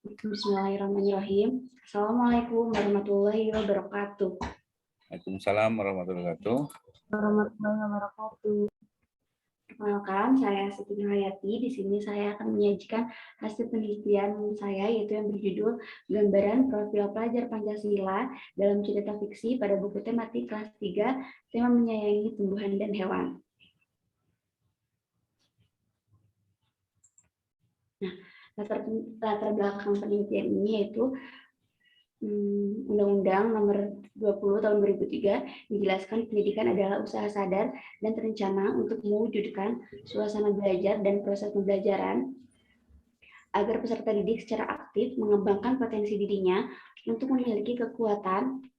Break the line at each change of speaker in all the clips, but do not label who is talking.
Bismillahirrahmanirrahim. Assalamualaikum warahmatullahi wabarakatuh.
Waalaikumsalam warahmatullahi wabarakatuh.
Warahmatullahi wabarakatuh. Perkenalkan, saya Siti Nurhayati. Di sini saya akan menyajikan hasil penelitian saya, yaitu yang berjudul Gambaran Profil Pelajar Pancasila dalam Cerita Fiksi pada buku tematik kelas 3, tema menyayangi tumbuhan dan hewan. Nah, latar belakang penelitian ini yaitu Undang-Undang Nomor 20 Tahun 2003 menjelaskan pendidikan adalah usaha sadar dan terencana untuk mewujudkan suasana belajar dan proses pembelajaran agar peserta didik secara aktif mengembangkan potensi dirinya untuk memiliki kekuatan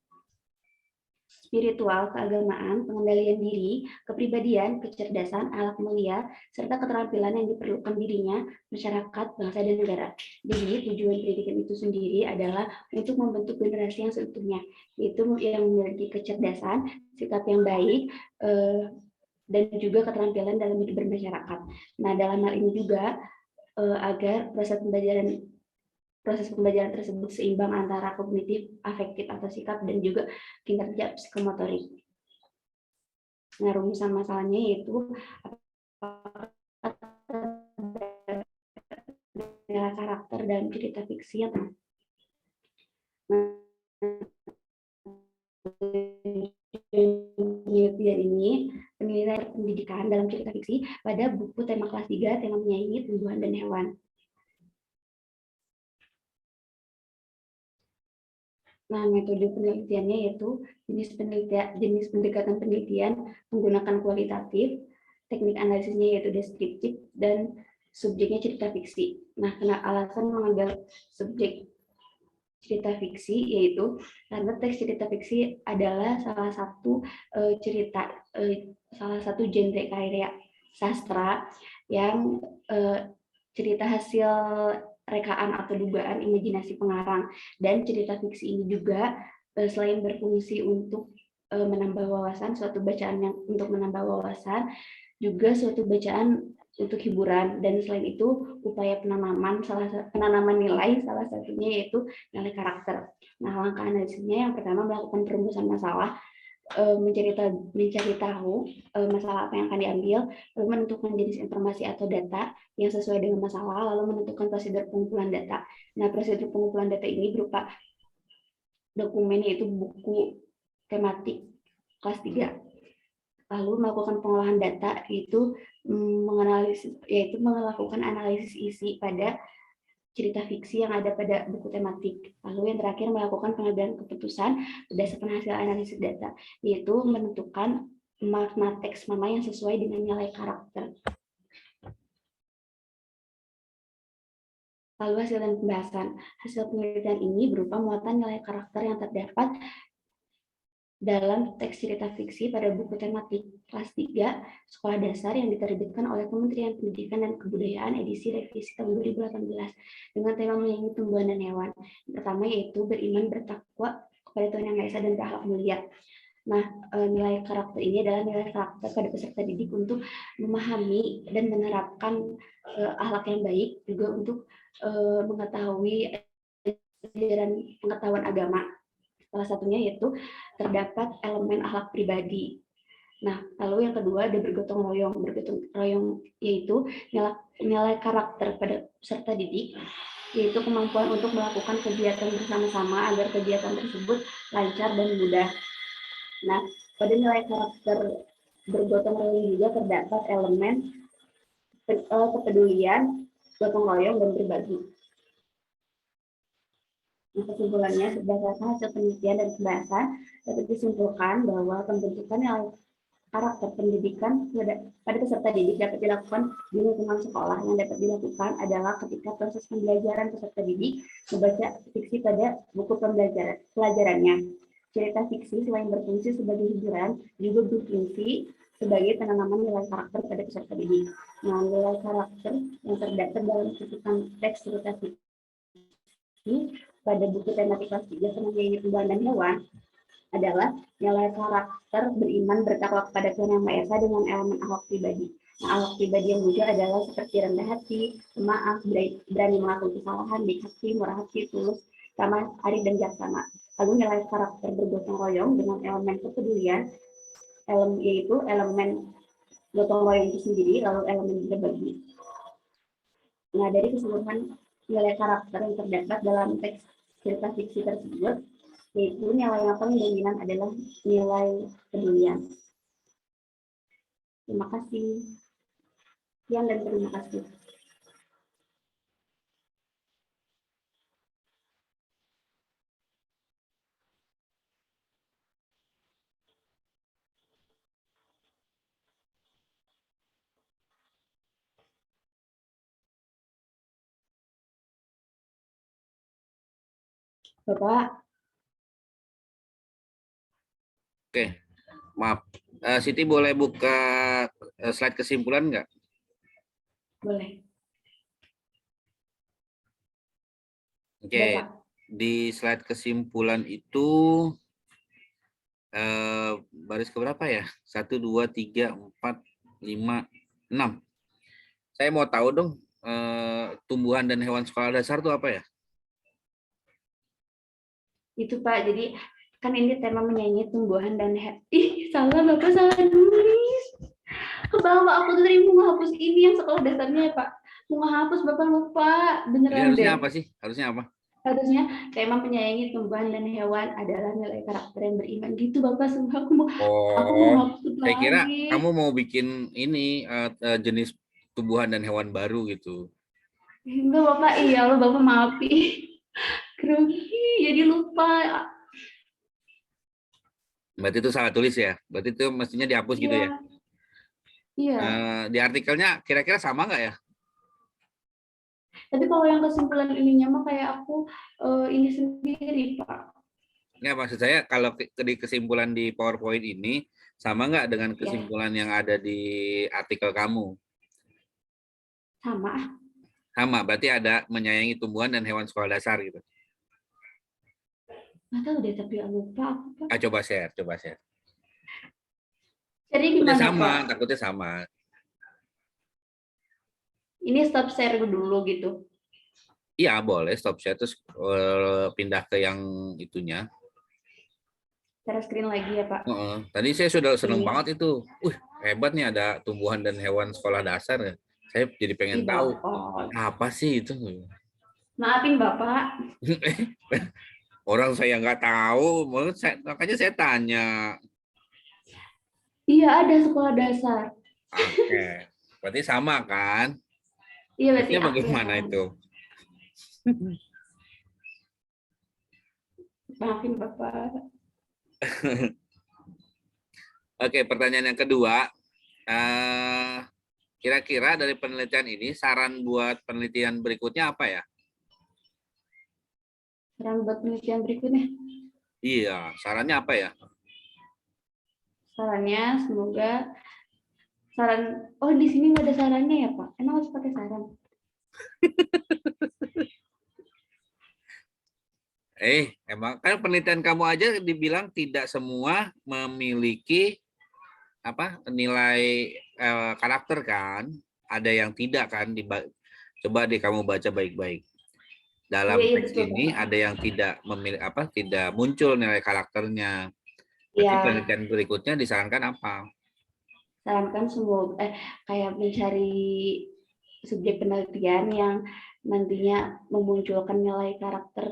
spiritual, keagamaan, pengendalian diri, kepribadian, kecerdasan, akhlak mulia, serta keterampilan yang diperlukan dirinya, masyarakat, bangsa, dan negara. Jadi, tujuan pendidikan itu sendiri adalah untuk membentuk generasi yang seutuhnya, yaitu yang memiliki kecerdasan, sikap yang baik, dan juga keterampilan dalam hidup bermasyarakat. Nah, dalam hal ini juga agar proses pembelajaran tersebut seimbang antara kognitif, afektif atau sikap, dan juga kinerja psikomotorik. Nah, rumusan masalahnya yaitu karakter dalam cerita fiksi yang penelitian pendidikan dalam cerita fiksi pada buku tema kelas 3, tema menyayangi tumbuhan dan hewan. Nah, metode penelitiannya yaitu jenis pendekatan penelitian menggunakan kualitatif, teknik analisisnya yaitu deskriptif, dan subjeknya cerita fiksi. Nah, alasan mengambil subjek cerita fiksi yaitu karena teks cerita fiksi adalah salah satu genre karya sastra yang cerita hasil rekaan atau dugaan imajinasi pengarang, dan cerita fiksi ini juga selain berfungsi untuk menambah wawasan, suatu bacaan yang untuk menambah wawasan, juga suatu bacaan untuk hiburan, dan selain itu upaya penanaman nilai, salah satunya yaitu nilai karakter. Nah, langkah analisisnya yang pertama melakukan perumusan masalah, mencari tahu masalah apa yang akan diambil, lalu menentukan jenis informasi atau data yang sesuai dengan masalah, lalu menentukan prosedur pengumpulan data. Nah, prosedur pengumpulan data ini berupa dokumen yaitu buku tematik kelas 3. Lalu melakukan pengolahan data yaitu melakukan analisis isi pada cerita fiksi yang ada pada buku tematik. Lalu yang terakhir melakukan pengambilan keputusan berdasarkan hasil analisis data, yaitu menentukan makna teks mana yang sesuai dengan nilai karakter. Lalu hasil dan pembahasan. Hasil penelitian ini berupa muatan nilai karakter yang terdapat dalam teks cerita fiksi pada buku tematik kelas 3 sekolah dasar yang diterbitkan oleh Kementerian Pendidikan dan Kebudayaan edisi revisi tahun 2018 dengan tema menyayangi tumbuhan dan hewan. Yang pertama yaitu beriman bertakwa kepada Tuhan Yang Maha Esa dan berakhlak mulia. Nah, nilai karakter ini adalah nilai karakter pada peserta didik untuk memahami dan menerapkan akhlak yang baik, juga untuk mengetahui pengetahuan agama. Salah satunya yaitu terdapat elemen akhlak pribadi. Nah, lalu yang kedua ada bergotong royong. Bergotong royong yaitu nilai karakter pada peserta didik, yaitu kemampuan untuk melakukan kegiatan bersama-sama agar kegiatan tersebut lancar dan mudah. Nah, pada nilai karakter bergotong royong juga terdapat elemen kepedulian, gotong royong, dan berbagi. Nah, kesimpulannya, berdasarkan hasil penelitian dan pembahasan, dapat disimpulkan bahwa pembentukan nilai karakter pendidikan pada peserta didik dapat dilakukan di lingkungan sekolah. Yang dapat dilakukan adalah ketika proses pembelajaran peserta didik membaca fiksi pada buku pelajarannya. Cerita fiksi selain berfungsi sebagai hiburan, juga berfungsi sebagai penanaman nilai karakter pada peserta didik. Nah, nilai karakter yang terdapat dalam cuplikan teks cerita fiksi pada buku tematik kelas 3 menyayangi tumbuhan dan hewan adalah nilai karakter beriman bertakwa kepada Tuhan Yang Maha Esa dengan elemen akhlak pribadi. Nah, awak pribadi yang mulia adalah seperti rendah hati, pemaaf, berani mengakui kesalahan, baik hati, murah hati, tulus, ramah, arif, dan bijaksana. Lalu nilai karakter bergotong royong dengan elemen kepedulian, yaitu elemen gotong royong itu sendiri, lalu elemen berbagi. Nah, dari keseluruhan nilai karakter yang terdapat dalam teks cerita fiksi tersebut, yaitu nilai yang paling dominan adalah nilai kepedulian. Terima kasih. Sekian dan terima kasih. Bapak,
Oke, maaf. Siti boleh buka slide kesimpulan nggak?
boleh.
Oke,
Bapak.
di slide kesimpulan itu baris keberapa ya? 1, 2, 3, 4, 5, 6. Saya mau tahu dong, tumbuhan dan hewan sekolah dasar itu apa ya?
Itu Pak, jadi kan ini tema menyanyi tumbuhan dan ih, salah Bapak, salah nulis. Ke bawah aku tuh tadi mau menghapus ini yang sekolah dasarnya ya Pak. Mau menghapus Bapak lupa,
Jadi
beneran
harusnya
deh.
apa sih? Harusnya apa?
Harusnya tema penyayangi tumbuhan dan hewan adalah nilai karakter yang beriman gitu Bapak. Sumpah aku mau
Oh,
hapus
saya kira
lagi.
kamu mau bikin ini jenis tumbuhan dan hewan baru gitu.
Enggak Bapak, iya Allah Bapak maafi. Grogi, jadi lupa.
Berarti itu salah tulis ya? Berarti itu mestinya dihapus gitu ya?
Iya, iya.
Di artikelnya kira-kira sama nggak ya?
Tapi kalau yang kesimpulan ininya mah kayak aku ini sendiri Pak.
Nggak, maksud saya kalau di kesimpulan di PowerPoint ini sama nggak dengan
Ya,
kesimpulan yang ada di artikel kamu?
sama.
Sama, berarti ada menyayangi tumbuhan dan hewan sekolah dasar gitu.
Nggak tahu deh, tapi lupa aku Pak.
Coba share, coba share.
Jadi
Takutnya
gimana
sama,
Pak?
takutnya sama.
Ini stop share dulu gitu.
Iya boleh stop share terus pindah ke yang itunya.
Share screen lagi ya Pak.
Tadi saya sudah seneng
Ini.
banget itu. Hebat nih ada tumbuhan dan hewan sekolah dasar. Saya jadi pengen
Ih
tahu
Bapak.
apa sih itu.
Maafin Bapak.
Orang saya nggak tahu, makanya saya tanya.
Iya ada sekolah dasar.
Oke, berarti sama kan?
Iya berarti
Harusnya
aku yang
bagaimana
salah.
itu?
Maafin Bapak.
Oke, pertanyaan yang kedua. Eh, Kira-kira dari penelitian ini, saran buat penelitian berikutnya apa ya?
Saran buat penelitian berikutnya.
Iya, sarannya apa ya?
Sarannya semoga saran. Oh di sini nggak ada sarannya ya Pak? Emang harus pakai saran?
Emang kan penelitian kamu aja dibilang tidak semua memiliki apa nilai karakter kan? Ada yang tidak kan? Coba deh kamu baca baik-baik.
Iya
Dalam
iya
teks
betul
ini
Pak.
ada yang tidak memilih apa? Tidak muncul nilai karakternya. Berarti
Iya.
penelitian berikutnya disarankan apa?
Sarankan semoga kayak mencari subjek penelitian yang nantinya memunculkan nilai karakter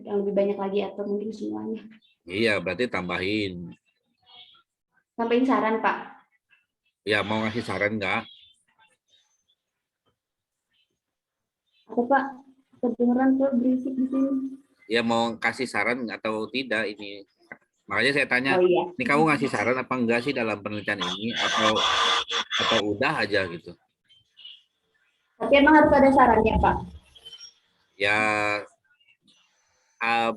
yang lebih banyak lagi atau mungkin semuanya.
Iya, berarti tambahin.
Sampaikan saran Pak.
Ya, mau ngasih saran nggak?
Aku Pak kedengeran tuh berisik di sini.
Ya, mau kasih saran atau tidak ini? Makanya saya tanya,
Oh iya.
ini kamu ngasih saran apa enggak sih dalam penelitian ini atau udah aja gitu?
Tapi emang harus ada sarannya Pak.
Ya, uh,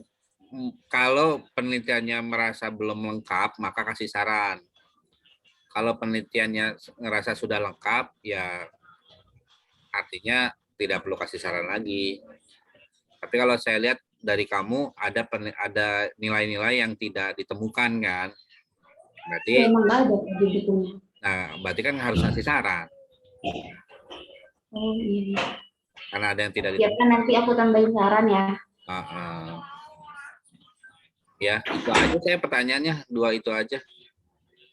kalau penelitiannya merasa belum lengkap, maka kasih saran. Kalau penelitiannya ngerasa sudah lengkap, ya artinya tidak perlu kasih saran lagi. Tapi kalau saya lihat dari kamu ada nilai-nilai yang tidak ditemukan kan,
Ya
berarti
emang nggak ada di bukunya.
Nah, berarti kan harus ngasih saran.
Oh iya.
Karena ada yang tidak
Ya kan
ditemukan.
nanti aku tambahin saran ya.
Ya, itu aja saya pertanyaannya, 2 itu aja.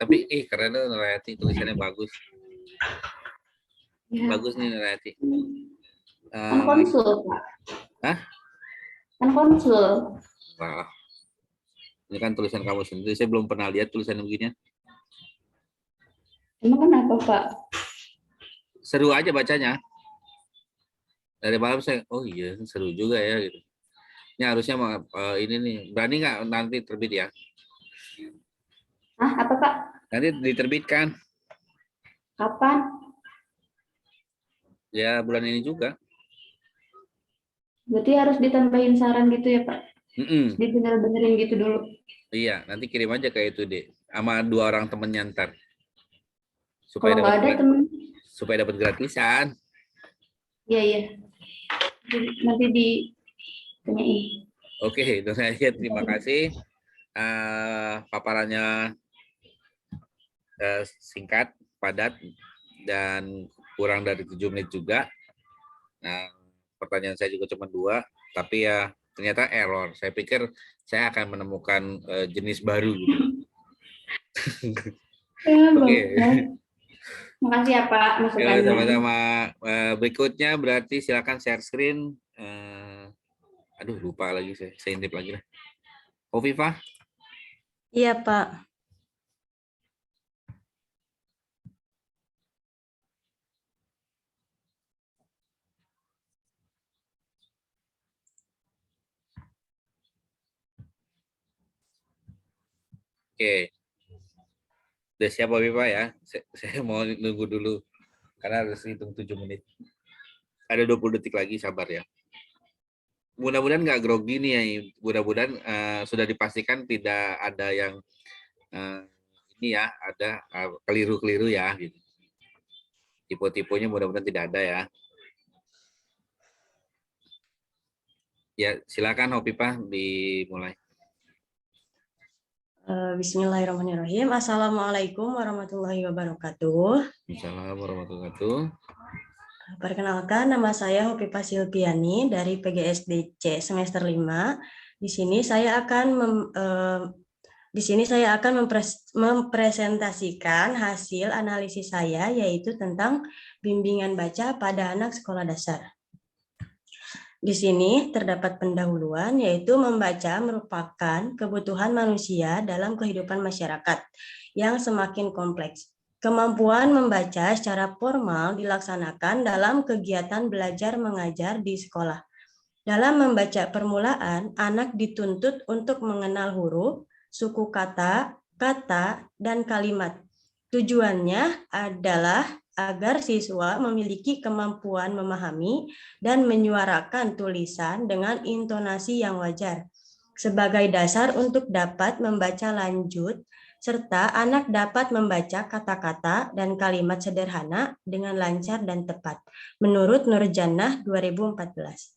Tapi keren loh Nurayati, tulisannya bagus.
Ya.
Bagus nih Nurayati.
Kan konsul, Pak.
Hah?
Kan konsul.
Wah, ini kan tulisan kamu sendiri. Saya belum pernah lihat tulisan begini.
Emang kenapa, Pak?
Seru aja bacanya. Dari malam saya, oh iya seru juga ya gitu. Ini harusnya ini nih, berani nggak nanti terbit ya?
Ah, apa, Pak?
Nanti diterbitkan.
Kapan?
Ya bulan ini juga.
Berarti harus ditambahin saran gitu ya, Pak? Dibener-benerin gitu dulu.
Iya, nanti kirim aja kayak itu deh. Sama 2 orang temennya ntar.
Kalau nggak ada temen,
supaya dapat gratisan.
iya, iya. Nanti ditanyain.
Oke, itu saja. Terima kasih. Paparannya singkat, padat, dan kurang dari 7 menit juga. Nah, pertanyaan saya juga cuma 2, tapi ya ternyata error. Saya pikir saya akan menemukan jenis baru. Oke.
Makasih ya Pak masukannya.
Sama-sama. Berikutnya berarti silakan share screen. Aduh lupa lagi saya intip lagi lah. Viva?
Iya Pak.
Oke. Udah siap Viva ya? Saya mau nunggu dulu. Karena harus hitung 7 menit. Ada 20 detik lagi, sabar ya. Mudah-mudahan nggak grogi nih ya. Mudah-mudahan sudah dipastikan tidak ada yang ini ya, ada keliru-keliru ya. Gitu. Tipe-tipenya mudah-mudahan tidak ada ya. Ya, silakan Hopipa dimulai.
Bismillahirrahmanirrahim. Assalamualaikum warahmatullahi wabarakatuh.
Assalamualaikum warahmatullahi wabarakatuh.
Perkenalkan, nama saya Hopipa Silpiani dari PGSDC semester 5. Di sini saya akan mempresentasikan hasil analisis saya, yaitu tentang bimbingan baca pada anak sekolah dasar. Di sini terdapat pendahuluan, yaitu membaca merupakan kebutuhan manusia dalam kehidupan masyarakat yang semakin kompleks. Kemampuan membaca secara formal dilaksanakan dalam kegiatan belajar mengajar di sekolah. Dalam membaca permulaan, anak dituntut untuk mengenal huruf, suku kata, dan kalimat. Tujuannya adalah agar siswa memiliki kemampuan memahami dan menyuarakan tulisan dengan intonasi yang wajar. Sebagai dasar untuk dapat membaca lanjut, serta anak dapat membaca kata-kata dan kalimat sederhana dengan lancar dan tepat, menurut Nurjannah 2014.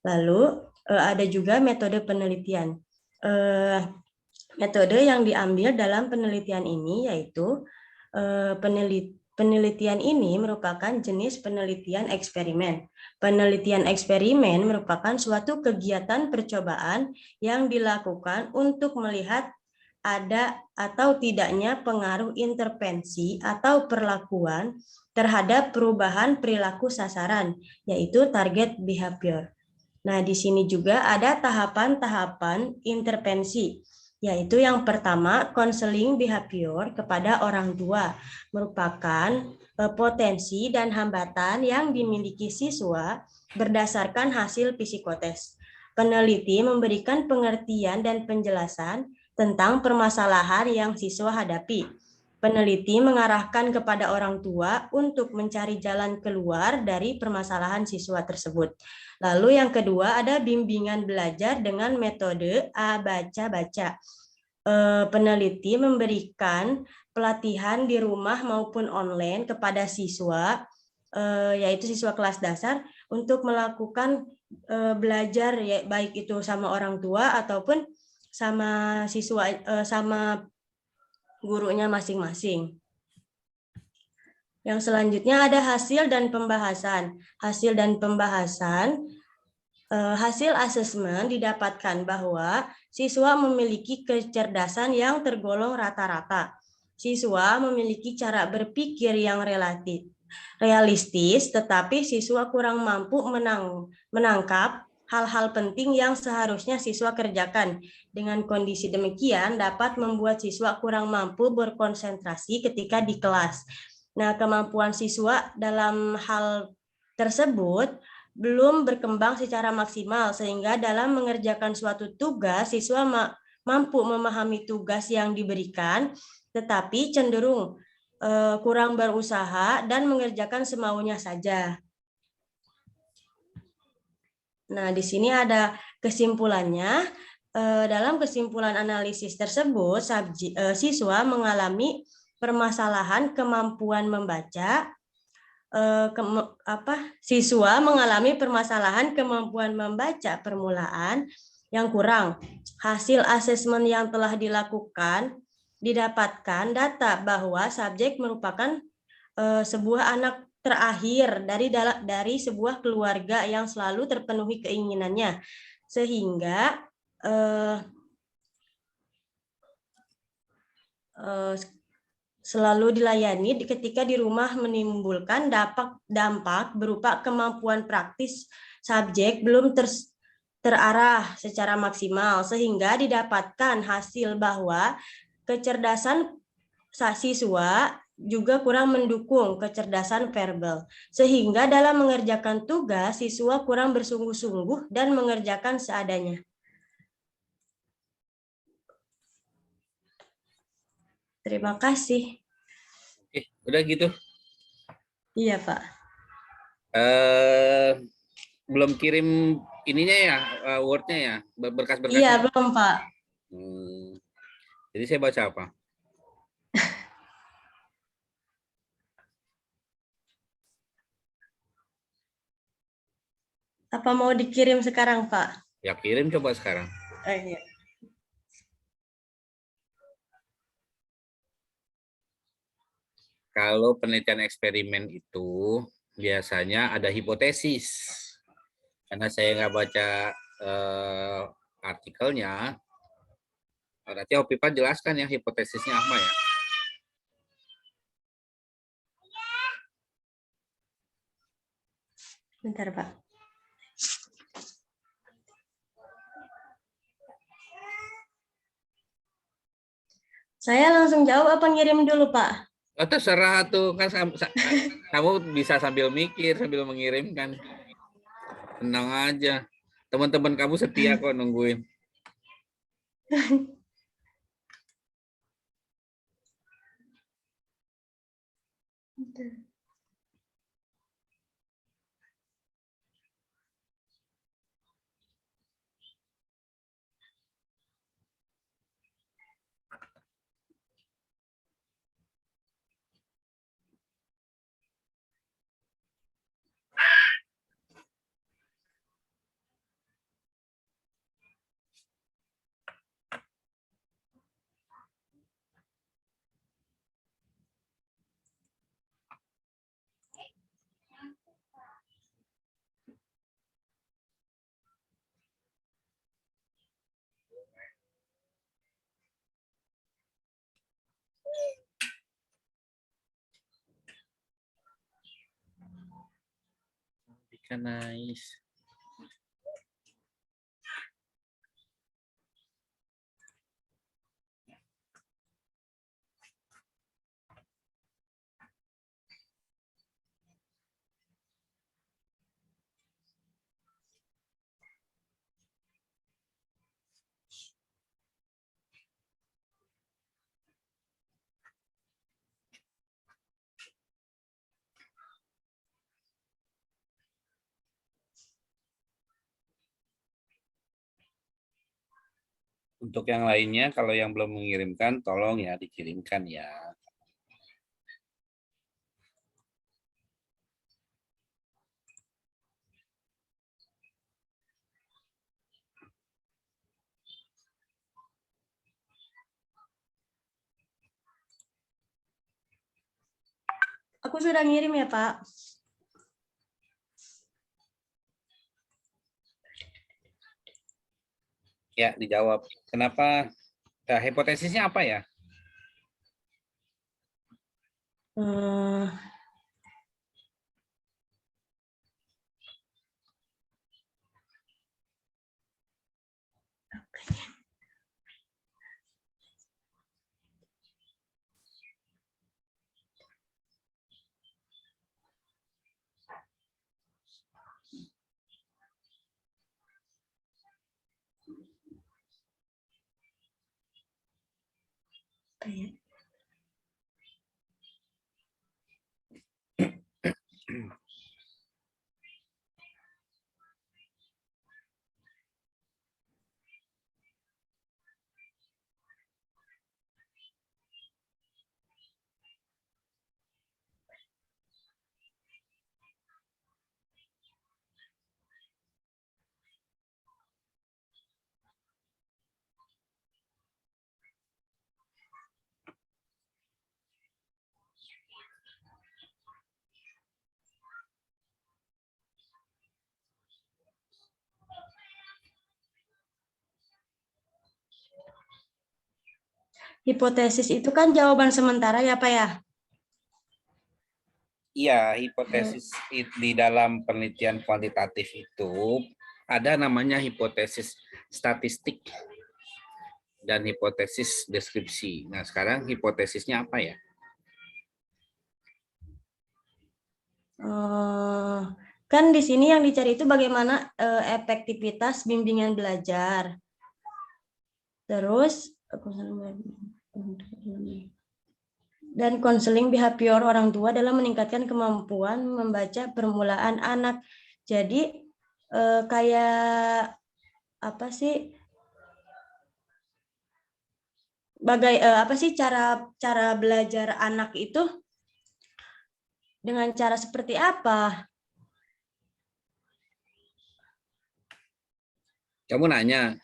Lalu ada juga metode penelitian. Metode yang diambil dalam penelitian ini yaitu penelitian ini merupakan jenis penelitian eksperimen. Penelitian eksperimen merupakan suatu kegiatan percobaan yang dilakukan untuk melihat ada atau tidaknya pengaruh intervensi atau perlakuan terhadap perubahan perilaku sasaran, yaitu target behavior. Nah, di sini juga ada tahapan-tahapan intervensi, yaitu yang pertama, konseling behavior kepada orang tua, merupakan potensi dan hambatan yang dimiliki siswa berdasarkan hasil psikotes. Peneliti memberikan pengertian dan penjelasan tentang permasalahan yang siswa hadapi. Peneliti mengarahkan kepada orang tua untuk mencari jalan keluar dari permasalahan siswa tersebut. Lalu yang kedua ada bimbingan belajar dengan metode baca-baca. Peneliti memberikan pelatihan di rumah maupun online kepada siswa, yaitu siswa kelas dasar, untuk melakukan belajar, ya, baik itu sama orang tua ataupun sama siswa, sama gurunya masing-masing. Yang selanjutnya ada hasil dan pembahasan. Hasil dan pembahasan, hasil asesmen didapatkan bahwa siswa memiliki kecerdasan yang tergolong rata-rata. Siswa memiliki cara berpikir yang realistis, tetapi siswa kurang mampu menangkap hal-hal penting yang seharusnya siswa kerjakan. Dengan kondisi demikian dapat membuat siswa kurang mampu berkonsentrasi ketika di kelas. Nah, kemampuan siswa dalam hal tersebut belum berkembang secara maksimal, sehingga dalam mengerjakan suatu tugas, siswa mampu memahami tugas yang diberikan, tetapi cenderung kurang berusaha dan mengerjakan semaunya saja. Nah, di sini ada kesimpulannya. Dalam kesimpulan analisis tersebut, siswa mengalami permasalahan kemampuan membaca. Siswa mengalami permasalahan kemampuan membaca permulaan yang kurang. Hasil asesmen yang telah dilakukan didapatkan data bahwa subjek merupakan sebuah anak terakhir dari sebuah keluarga yang selalu terpenuhi keinginannya, sehingga selalu dilayani ketika di rumah menimbulkan dampak berupa kemampuan praktis subjek belum terarah secara maksimal, sehingga didapatkan hasil bahwa kecerdasan siswa juga kurang mendukung kecerdasan verbal, sehingga dalam mengerjakan tugas siswa kurang bersungguh-sungguh dan mengerjakan seadanya. Terima kasih.
Udah gitu.
Iya, Pak.
Belum kirim ininya ya, Word-nya ya,
Iya,
berkas-berkasnya.
belum, Pak.
Jadi saya baca apa?
Apa mau dikirim sekarang, Pak?
Ya kirim coba sekarang.
Iya.
Kalau penelitian eksperimen itu biasanya ada hipotesis. Karena saya nggak baca artikelnya, berarti Hopipa jelaskan ya hipotesisnya apa ya.
Bentar, Pak. Saya langsung jawab apa ngirim dulu, Pak?
Oh, terserah tuh, kan kamu bisa sambil mikir, sambil mengirimkan. Tenang aja. Teman-teman kamu setia kok nungguin. Ikan nice. Untuk yang lainnya, kalau yang belum mengirimkan, tolong ya dikirimkan ya.
Aku sudah ngirim ya, Pak.
Ya, dijawab. Kenapa? Nah, hipotesisnya apa ya?
Eh, apa ya? Hipotesis itu kan jawaban sementara ya, Pak ya?
Iya, hipotesis di dalam penelitian kuantitatif itu ada namanya hipotesis statistik dan hipotesis deskripsi. Nah, sekarang hipotesisnya apa ya?
Kan di sini yang dicari itu bagaimana efektivitas bimbingan belajar. Terus dan konseling behavior orang tua dalam meningkatkan kemampuan membaca permulaan anak. Jadi kayak apa sih? Apa sih cara belajar anak itu dengan cara seperti apa?
Kamu nanya.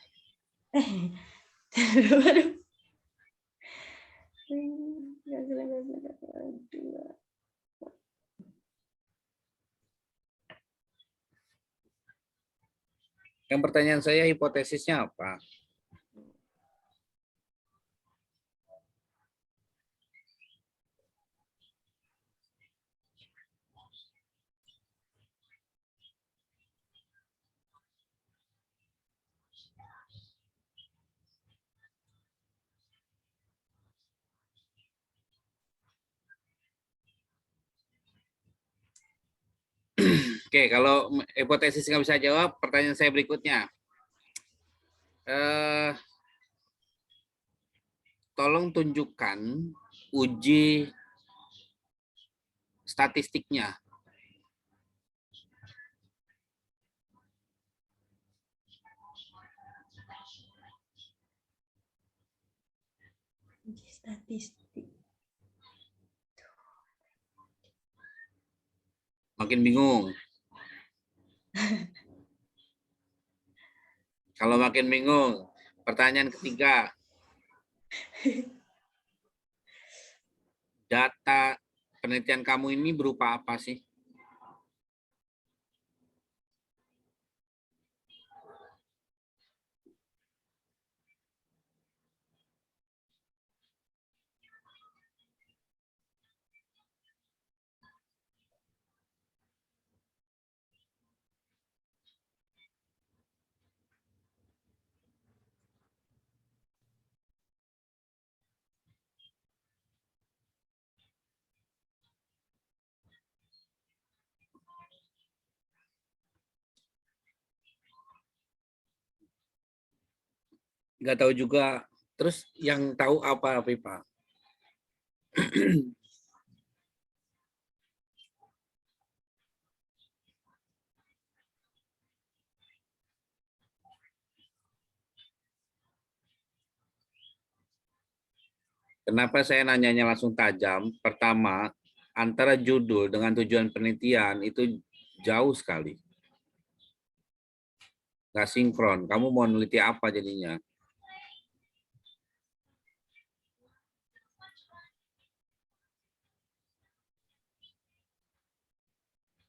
Yang pertanyaan saya hipotesisnya apa? Oke, kalau hipotesis nggak bisa jawab, pertanyaan saya berikutnya. Tolong tunjukkan uji statistiknya.
Statistik.
Makin bingung. Kalau makin bingung, pertanyaan ketiga. Data penelitian kamu ini berupa apa sih? Nggak tahu juga. Terus yang tahu apa, Pipa? Kenapa saya nanyanya langsung tajam? Pertama, antara judul dengan tujuan penelitian itu jauh sekali. Nggak sinkron. Kamu mau neliti apa jadinya?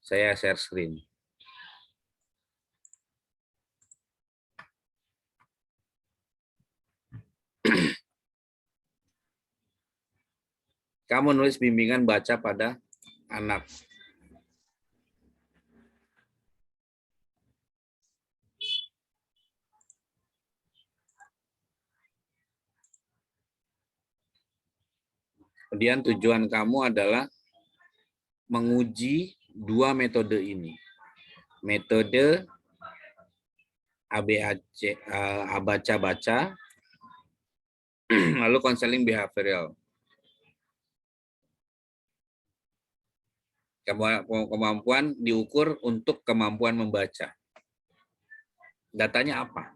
Saya share screen. Kamu nulis bimbingan baca pada anak. Kemudian tujuan kamu adalah menguji dua metode ini. Metode baca-baca, lalu konseling behavioral. Kemampuan diukur untuk kemampuan membaca. Datanya apa?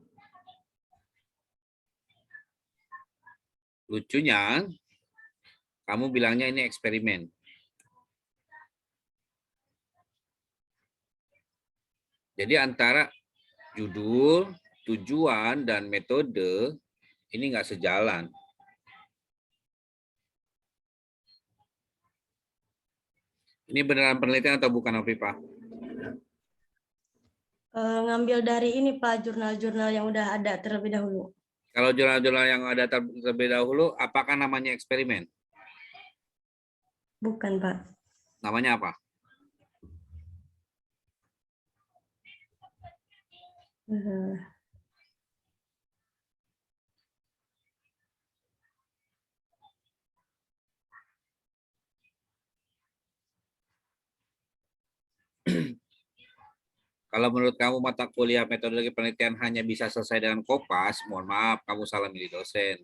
Lucunya, kamu bilangnya ini eksperimen. Jadi antara judul, tujuan, dan metode ini nggak sejalan. Ini beneran penelitian atau bukan, Afifah?
Ngambil dari ini Pak, jurnal-jurnal yang udah ada terlebih dahulu.
Kalau jurnal-jurnal yang ada terlebih dahulu, apakah namanya eksperimen?
Bukan Pak.
Namanya apa? Kalau menurut kamu mata kuliah metodologi penelitian hanya bisa selesai dengan kopas, mohon maaf, kamu salah milih dosen.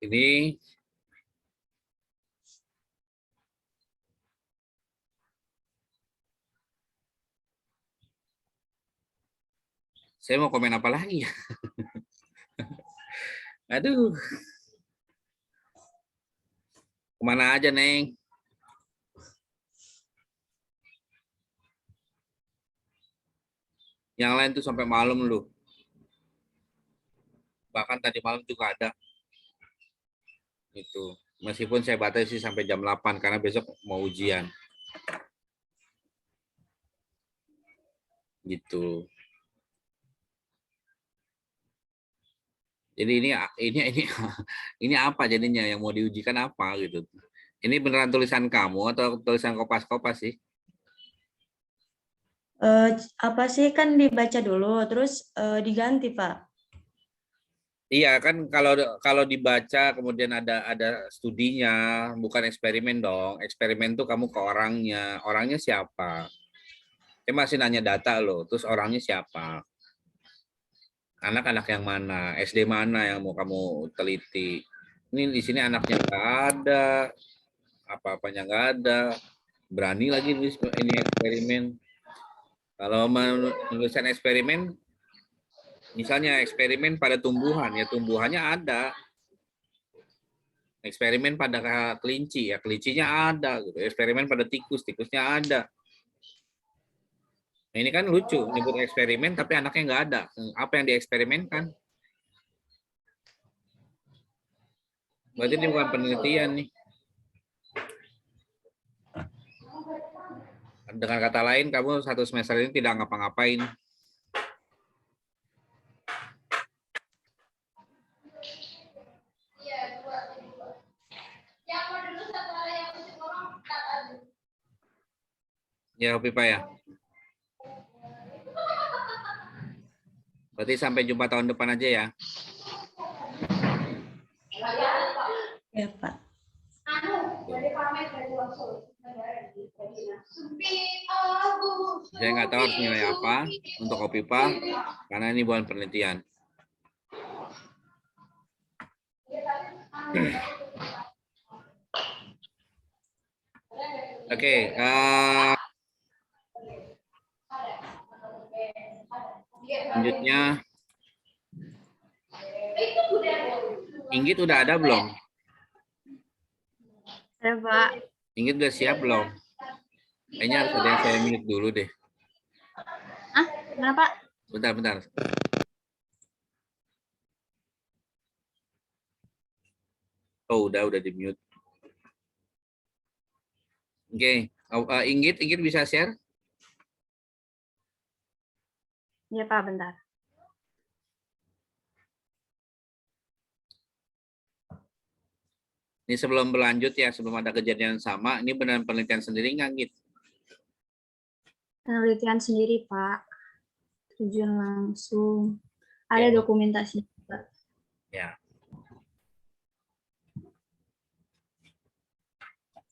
Ini saya mau komen apa lagi ya? Aduh. Kemana aja, Neng? Yang lain tuh sampai malam lu. Bahkan tadi malam juga ada. Itu. Meskipun saya batasi sampai jam 8 karena besok mau ujian. Gitu. Jadi ini apa jadinya yang mau diujikan apa gitu. Ini beneran tulisan kamu atau tulisan kopas-kopas sih?
Apa sih, kan dibaca dulu terus diganti Pak.
Iya kan, kalau dibaca kemudian ada studinya, bukan eksperimen dong. Eksperimen tuh kamu ke orangnya. Orangnya siapa? Saya masih nanya data loh, terus orangnya siapa? Anak-anak yang mana? SD mana yang mau kamu teliti? Ini di sini anaknya nggak ada, apa-apanya nggak ada. Berani lagi nulis ini eksperimen. Kalau menuliskan eksperimen, misalnya eksperimen pada tumbuhan, ya tumbuhannya ada. Eksperimen pada kelinci, ya kelincinya ada. Gitu. Eksperimen pada tikus, tikusnya ada. Nah, ini kan lucu, nyebut eksperimen tapi anaknya nggak ada. Apa yang dieksperimenkan? Berarti ini bukan penelitian nih. Dengan kata lain, kamu satu semester ini tidak ngapa-ngapain. Ya, Pipa ya. Berarti sampai jumpa tahun depan aja ya.
Ya Pak.
Saya nggak tahu harus nilai apa untuk Kopipa, karena ini bukan penelitian. Oke, selanjutnya, Inggit udah ada belum?
Ada Pak.
Inggit udah siap belum? Kayaknya harus ada yang saya mute dulu deh.
Ah, kenapa?
Bentar. Oh, udah di mute. Oke, Inggit bisa share?
Ya Pak, bentar.
Ini sebelum berlanjut ya, sebelum ada kejadian sama, ini benar penelitian sendiri nggak, Git?
Penelitian sendiri Pak, terjun langsung. Ada
Ya.
dokumentasi juga.
Ya.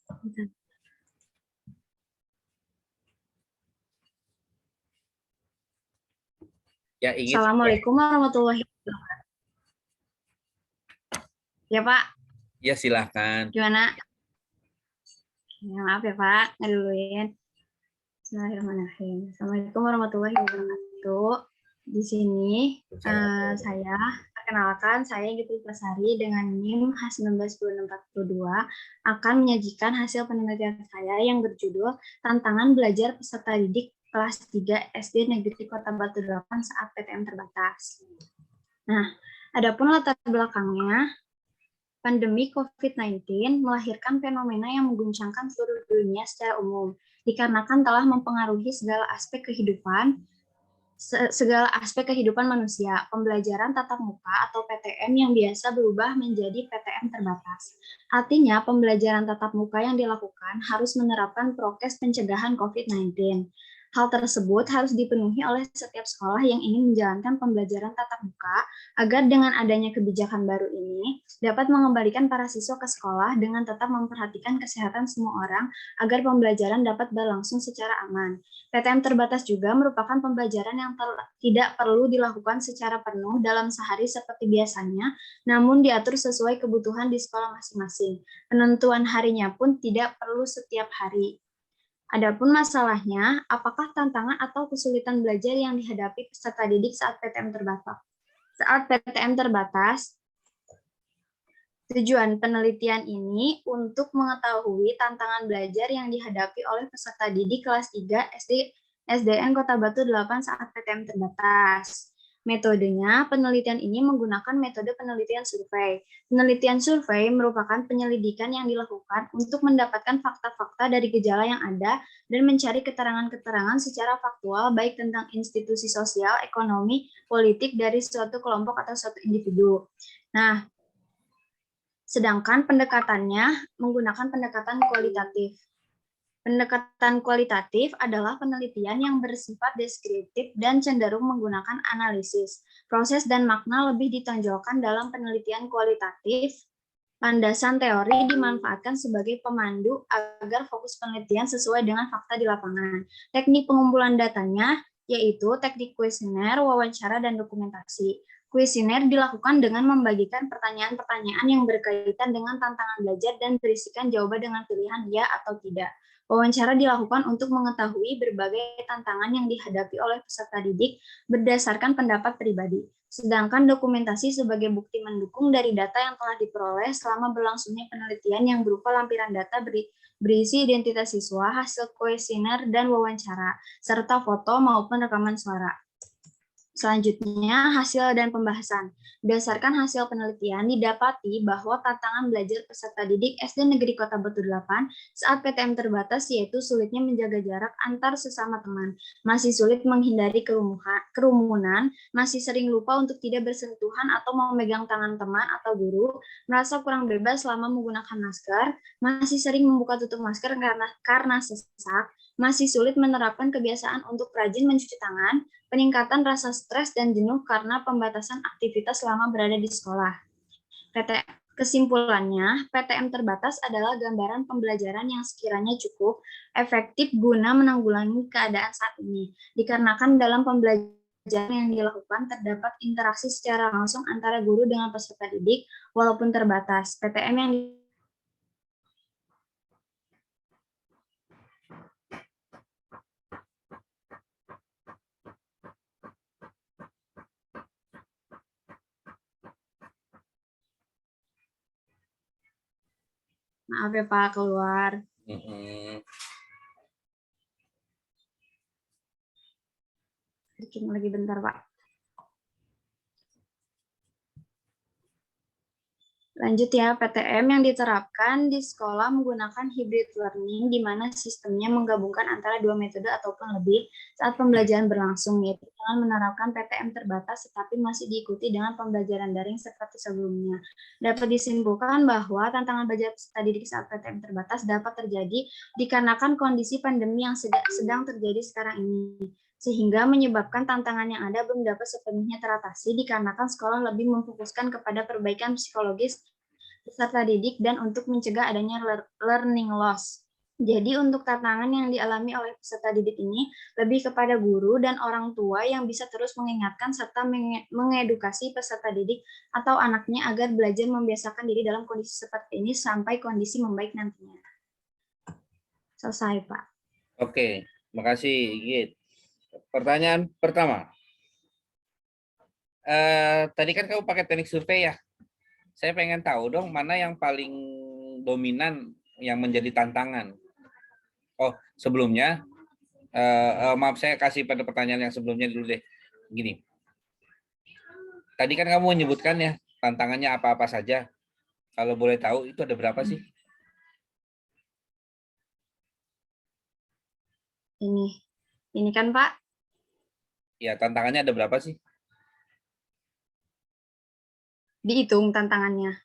Bentar.
Ya, Inggit.
Assalamualaikum warahmatullahi wabarakatuh. Ya Pak,
Ya, silahkan.
gimana? Ya, maaf ya Pak, ngeduluin. Bismillahirrahmanirrahim. Assalamualaikum warahmatullahi wabarakatuh. Di sini saya perkenalkan, saya Gitu Pasari dengan NIM H192642 akan menyajikan hasil penelitian saya yang berjudul Tantangan Belajar Peserta Didik Kelas 3 SD Negeri Kota Batu 8 saat PTM terbatas. Nah, adapun latar belakangnya, pandemi COVID-19 melahirkan fenomena yang mengguncangkan seluruh dunia secara umum, dikarenakan telah mempengaruhi segala aspek kehidupan manusia. Pembelajaran tatap muka atau PTM yang biasa berubah menjadi PTM terbatas. Artinya, pembelajaran tatap muka yang dilakukan harus menerapkan prokes pencegahan COVID-19. Hal tersebut harus dipenuhi oleh setiap sekolah yang ingin menjalankan pembelajaran tatap muka agar dengan adanya kebijakan baru ini dapat mengembalikan para siswa ke sekolah dengan tetap memperhatikan kesehatan semua orang agar pembelajaran dapat berlangsung secara aman. PTM terbatas juga merupakan pembelajaran yang tidak perlu dilakukan secara penuh dalam sehari seperti biasanya, namun diatur sesuai kebutuhan di sekolah masing-masing. Penentuan harinya pun tidak perlu setiap hari. Adapun masalahnya, apakah tantangan atau kesulitan belajar yang dihadapi peserta didik saat PTM terbatas? Saat PTM terbatas, tujuan penelitian ini untuk mengetahui tantangan belajar yang dihadapi oleh peserta didik kelas 3 SDN Kota Batu 8 saat PTM terbatas. Metodenya, penelitian ini menggunakan metode penelitian survei. Penelitian survei merupakan penyelidikan yang dilakukan untuk mendapatkan fakta-fakta dari gejala yang ada dan mencari keterangan-keterangan secara faktual baik tentang institusi sosial, ekonomi, politik dari suatu kelompok atau suatu individu. Nah, sedangkan pendekatannya menggunakan pendekatan kualitatif. Pendekatan kualitatif adalah penelitian yang bersifat deskriptif dan cenderung menggunakan analisis. Proses dan makna lebih ditonjolkan dalam penelitian kualitatif. Landasan teori dimanfaatkan sebagai pemandu agar fokus penelitian sesuai dengan fakta di lapangan. Teknik pengumpulan datanya yaitu teknik kuesioner, wawancara, dan dokumentasi. Kuesioner dilakukan dengan membagikan pertanyaan-pertanyaan yang berkaitan dengan tantangan belajar dan berisikan jawaban dengan pilihan ya atau tidak. Wawancara dilakukan untuk mengetahui berbagai tantangan yang dihadapi oleh peserta didik berdasarkan pendapat pribadi. Sedangkan dokumentasi sebagai bukti mendukung dari data yang telah diperoleh selama berlangsungnya penelitian yang berupa lampiran data berisi identitas siswa, hasil kuesioner dan wawancara, serta foto maupun rekaman suara. Selanjutnya, hasil dan pembahasan. Berdasarkan hasil penelitian, didapati bahwa tantangan belajar peserta didik SD Negeri Kota Batu 8 saat PTM terbatas yaitu sulitnya menjaga jarak antar sesama teman, masih sulit menghindari kerumunan, masih sering lupa untuk tidak bersentuhan atau memegang tangan teman atau guru, merasa kurang bebas selama menggunakan masker, masih sering membuka tutup masker karena sesak, masih sulit menerapkan kebiasaan untuk rajin mencuci tangan, peningkatan rasa stres dan jenuh karena pembatasan aktivitas selama berada di sekolah. Kesimpulannya, PTM terbatas adalah gambaran pembelajaran yang sekiranya cukup efektif guna menanggulangi keadaan saat ini, dikarenakan dalam pembelajaran yang dilakukan terdapat interaksi secara langsung antara guru dengan peserta didik, walaupun terbatas. PTM yang maaf ya Pak, keluar. Checking lagi bentar, Pak. Lanjut ya, PTM yang diterapkan di sekolah menggunakan hybrid learning, di mana sistemnya menggabungkan antara dua metode ataupun lebih saat pembelajaran berlangsung, yaitu dengan menerapkan PTM terbatas tetapi masih diikuti dengan pembelajaran daring seperti sebelumnya. Dapat disimpulkan bahwa tantangan belajar peserta didik saat PTM terbatas dapat terjadi dikarenakan kondisi pandemi yang sedang terjadi sekarang ini, sehingga menyebabkan tantangan yang ada belum dapat sepenuhnya teratasi dikarenakan sekolah lebih memfokuskan kepada perbaikan psikologis peserta didik dan untuk mencegah adanya learning loss. Jadi untuk tantangan yang dialami oleh peserta didik ini lebih kepada guru dan orang tua yang bisa terus mengingatkan serta mengedukasi peserta didik atau anaknya agar belajar membiasakan diri dalam kondisi seperti ini sampai kondisi membaik nantinya. Selesai, Pak.
Oke, makasih, Git. Pertanyaan pertama. Tadi kan kamu pakai teknik survei ya. Saya pengen tahu dong mana yang paling dominan yang menjadi tantangan. Oh, sebelumnya, maaf saya kasih pada pertanyaan yang sebelumnya dulu deh. Gini, tadi kan kamu menyebutkan ya tantangannya apa-apa saja. Kalau boleh tahu itu ada berapa sih?
Ini kan Pak?
Ya, tantangannya ada berapa sih?
Dihitung tantangannya.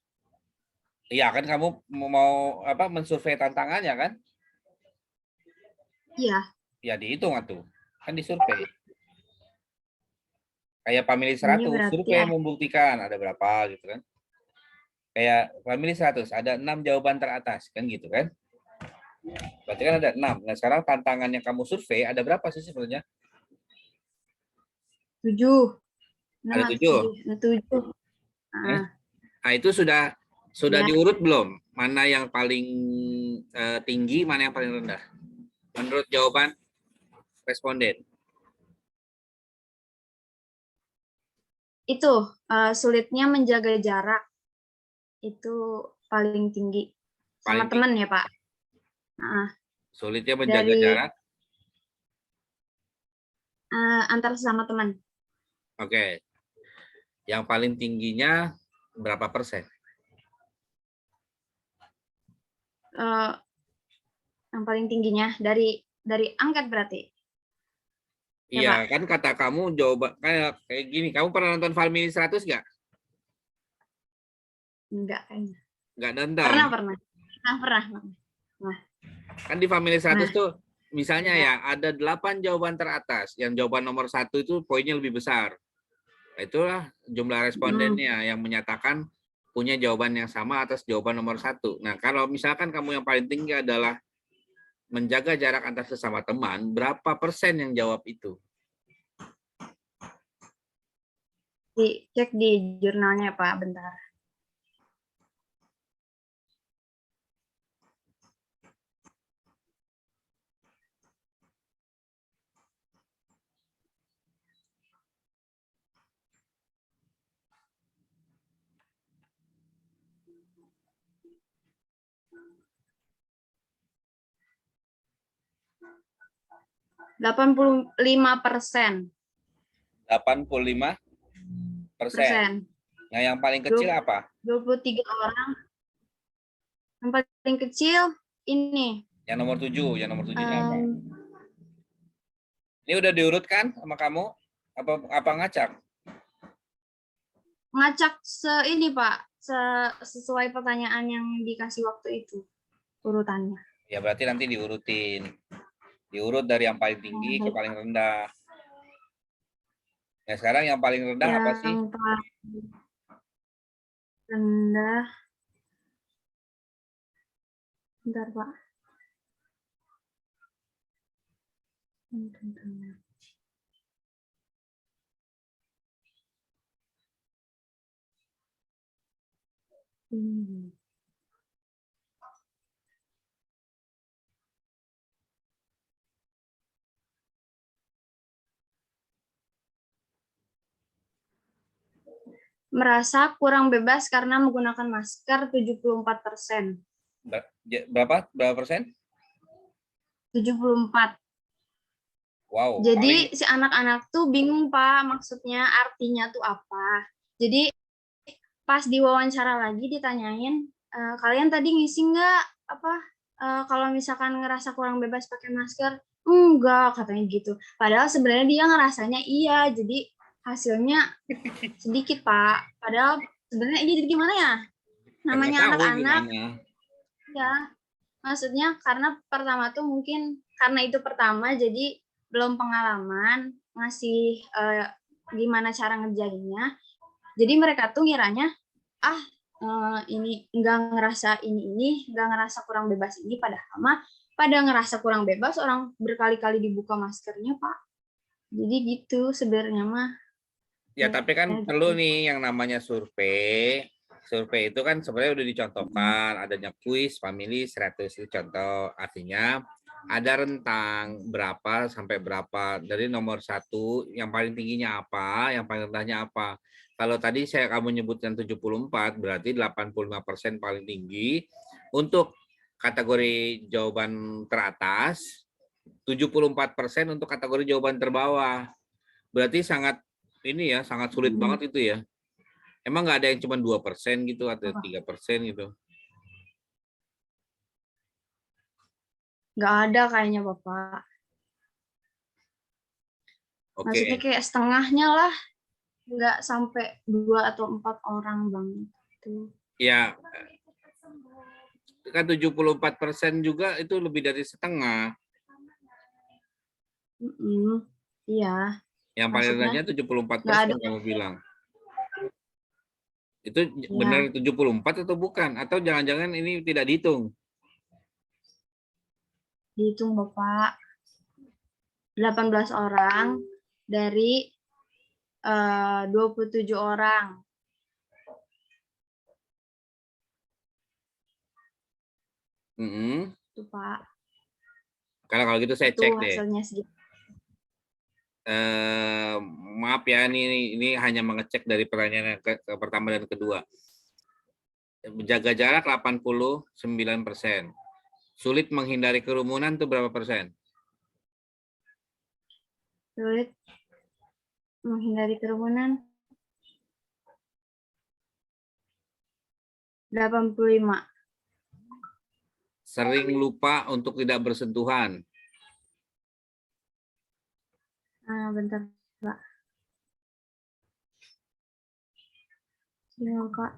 Iya kan kamu mau apa mensurvei tantangannya kan?
Iya.
Ya dihitung atuh. Kan disurvei. Kayak Family 100, survei membuktikan ada berapa gitu kan. Kayak Family 100 ada 6 jawaban teratas kan gitu kan. Berarti kan ada 6. Nah, sekarang tantangan yang kamu survei ada berapa sih sebenarnya?
7.
Ada 7.
7.
Nah, itu sudah ya. Diurut belum? Mana yang paling tinggi, mana yang paling rendah? Menurut jawaban responden.
Itu sulitnya menjaga jarak. Itu paling tinggi. Sama teman ya, Pak?
Sulitnya menjaga jarak?
Antar sesama teman.
Oke. Yang paling tingginya berapa persen?
Yang paling tingginya dari angket berarti?
Iya, kan kata kamu jawaban kayak gini. Kamu pernah nonton Family 100 nggak?
Enggak kayaknya.
Nggak nonton?
Pernah. Nah.
Kan di Family 100 tuh misalnya ya ada 8 jawaban teratas. Yang jawaban nomor 1 itu poinnya lebih besar. Itulah jumlah respondennya yang menyatakan punya jawaban yang sama atas jawaban nomor 1. Nah, kalau misalkan kamu yang paling tinggi adalah menjaga jarak antar sesama teman, berapa persen yang jawab itu?
Cek di jurnalnya, Pak, bentar. %85%.
85%. Nah, yang paling kecil apa?
23 orang. Yang paling kecil ini.
Yang nomor 7, yang nomor 7-nya apa? Ini udah diurutkan sama kamu? Apa ngacak?
Ngacak ini, Pak, sesuai pertanyaan yang dikasih waktu itu urutannya.
Ya berarti nanti diurutin. Diurut dari yang paling tinggi ke paling rendah. Nah, sekarang yang paling rendah apa sih?
Yang paling rendah. Bentar, Pak. Merasa kurang bebas karena menggunakan masker 74%.
Berapa persen?
74.
Wow,
Jadi si anak-anak tuh bingung Pak, maksudnya artinya tuh apa. Jadi pas diwawancara lagi ditanyain, kalian tadi ngisi nggak apa kalau misalkan ngerasa kurang bebas pakai masker? Enggak, katanya gitu. Padahal sebenarnya dia ngerasanya iya, jadi hasilnya sedikit Pak. Padahal sebenarnya iya, jadi gimana ya?
kan nggak
Namanya
tahu
anak-anak,
gimana.
ya maksudnya karena pertama tuh mungkin karena itu pertama jadi belum pengalaman ngasih gimana cara ngerjainnya. Jadi mereka tuh ngiranya ini nggak ngerasa ini nggak ngerasa kurang bebas ini, padahal mah pada ngerasa kurang bebas orang berkali-kali dibuka maskernya Pak. Jadi gitu sebenarnya mah.
Ya, tapi kan perlu
Gitu.
nih yang namanya survei. Survei itu kan sebenarnya udah dicontohkan, adanya kuis family 100 itu contoh. Artinya ada rentang berapa sampai berapa dari nomor 1 yang paling tingginya apa, yang paling rendahnya apa. Kalau tadi kamu nyebutkan 74 berarti 85% paling tinggi untuk kategori jawaban teratas, 74% untuk kategori jawaban terbawah. Berarti sangat ini ya, sangat sulit banget itu ya. Emang nggak ada yang cuma 2% gitu atau 3% gitu?
Nggak ada kayaknya Bapak. Maksudnya
Oke.
kayak setengahnya lah, nggak sampai 2 atau 4 orang bang. Gitu.
Ya, kan 74% juga itu lebih dari setengah.
Iya.
Yang paling
Maksudnya
rendahnya
nggak ada
74% kamu bilang. Itu benar
ya
74 atau bukan? Atau jangan-jangan ini tidak dihitung?
dihitung Bapak 18 orang dari 27 orang. Itu Pak.
Kalau gitu saya
Itu
cek deh.
hasilnya segitu.
Maaf ya, ini hanya mengecek dari pertanyaan yang pertama dan kedua. Menjaga jarak 89%. Sulit menghindari kerumunan itu berapa persen?
Sulit menghindari kerumunan 85.
Sering lupa untuk tidak bersentuhan.
Bentar Pak. Sini Kak.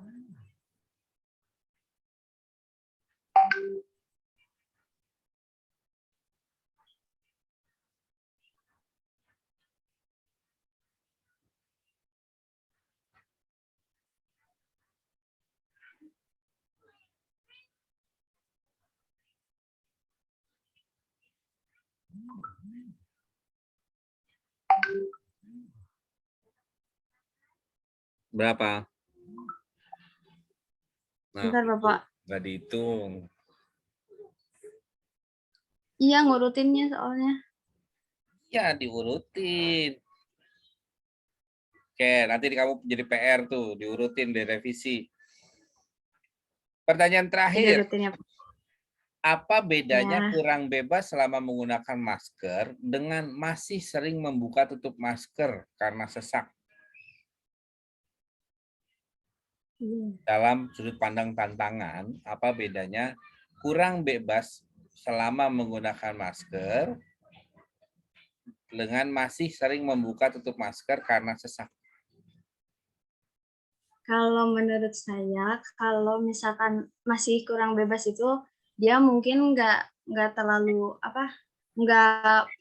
Berapa? Nah,
Bentar Bapak.
nggak dihitung.
Iya ngurutinnya soalnya.
Ya, diurutin. Oke, nanti kamu jadi PR tuh, diurutin, direvisi. Pertanyaan terakhir.
Diurutinnya Pak.
Apa bedanya
Ya.
kurang bebas selama menggunakan masker dengan masih sering membuka tutup masker karena sesak? Dalam sudut pandang tantangan, apa bedanya kurang bebas selama menggunakan masker dengan masih sering membuka tutup masker karena sesak?
Kalau menurut saya, kalau misalkan masih kurang bebas itu, dia mungkin nggak terlalu nggak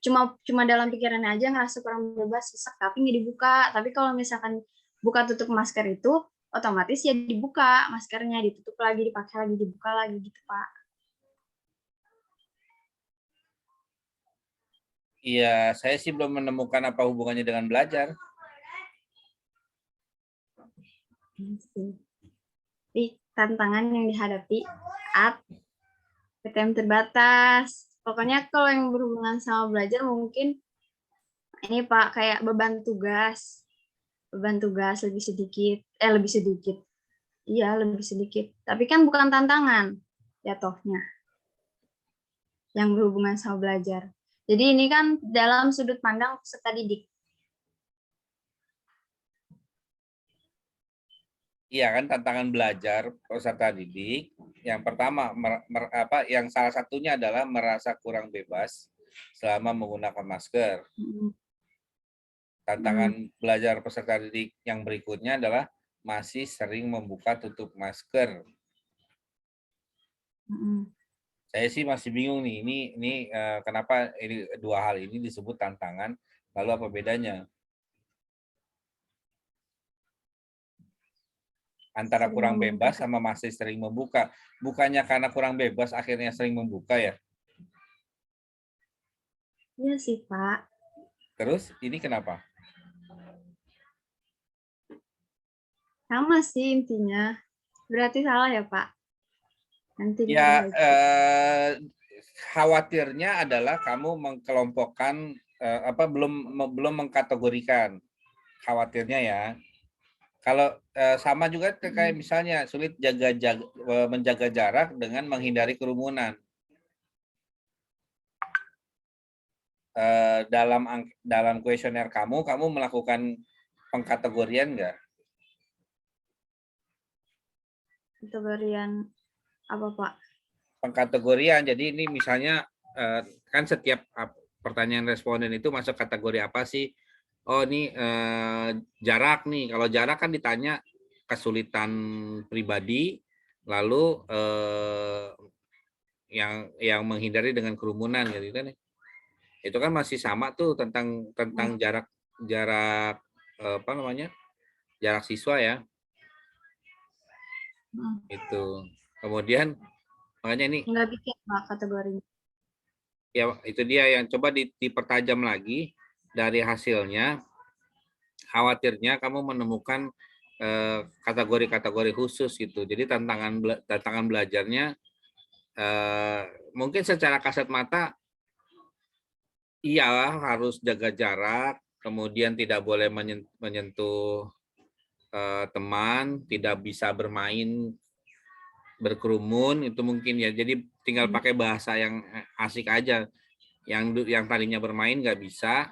cuma dalam pikirannya aja ngerasa kurang bebas sesak tapi nggak dibuka. Tapi kalau misalkan buka tutup masker itu, otomatis ya dibuka maskernya, ditutup lagi, dipakai lagi, dibuka lagi gitu Pak.
Iya, saya sih belum menemukan apa hubungannya dengan belajar.
Tantangan yang dihadapi saat PTM terbatas. Pokoknya kalau yang berhubungan sama belajar mungkin ini Pak kayak beban tugas lebih sedikit, iya lebih sedikit. Tapi kan bukan tantangan jatuhnya yang berhubungan sama belajar. Jadi ini kan dalam sudut pandang peserta didik.
Iya kan, tantangan belajar peserta didik. Yang pertama, yang salah satunya adalah merasa kurang bebas selama menggunakan masker. Tantangan belajar peserta didik yang berikutnya adalah masih sering membuka tutup masker. Saya sih masih bingung nih, ini kenapa ini dua hal ini disebut tantangan, lalu apa bedanya? Antara kurang bebas sama masih sering membuka. Bukannya karena kurang bebas akhirnya sering membuka ya?
Iya sih, Pak.
Terus ini kenapa?
Sama sih intinya. Berarti salah ya, Pak? Nanti
Ya,
diperbaiki.
khawatirnya adalah kamu mengkelompokkan belum mengkategorikan. Khawatirnya ya. Kalau sama juga kayak misalnya sulit menjaga jarak dengan menghindari kerumunan. Dalam kuesioner kamu melakukan pengkategorian nggak?
Kategorian apa, Pak?
Pengkategorian. Jadi ini misalnya kan setiap pertanyaan responden itu masuk kategori apa sih? Oh ini jarak nih. Kalau jarak kan ditanya kesulitan pribadi, lalu yang menghindari dengan kerumunan gitu kan. Itu kan masih sama tuh tentang jarak apa namanya? Jarak siswa ya. Itu. Kemudian makanya ini
Nggak bikin, Pak, kategorinya.
ya itu dia yang coba dipertajam lagi dari hasilnya. Khawatirnya kamu menemukan kategori-kategori khusus gitu. Jadi tantangan belajarnya mungkin secara kasat mata iya harus jaga jarak, kemudian tidak boleh menyentuh teman, tidak bisa bermain berkerumun, itu mungkin ya. Jadi tinggal pakai bahasa yang asik aja. Yang tadinya bermain nggak bisa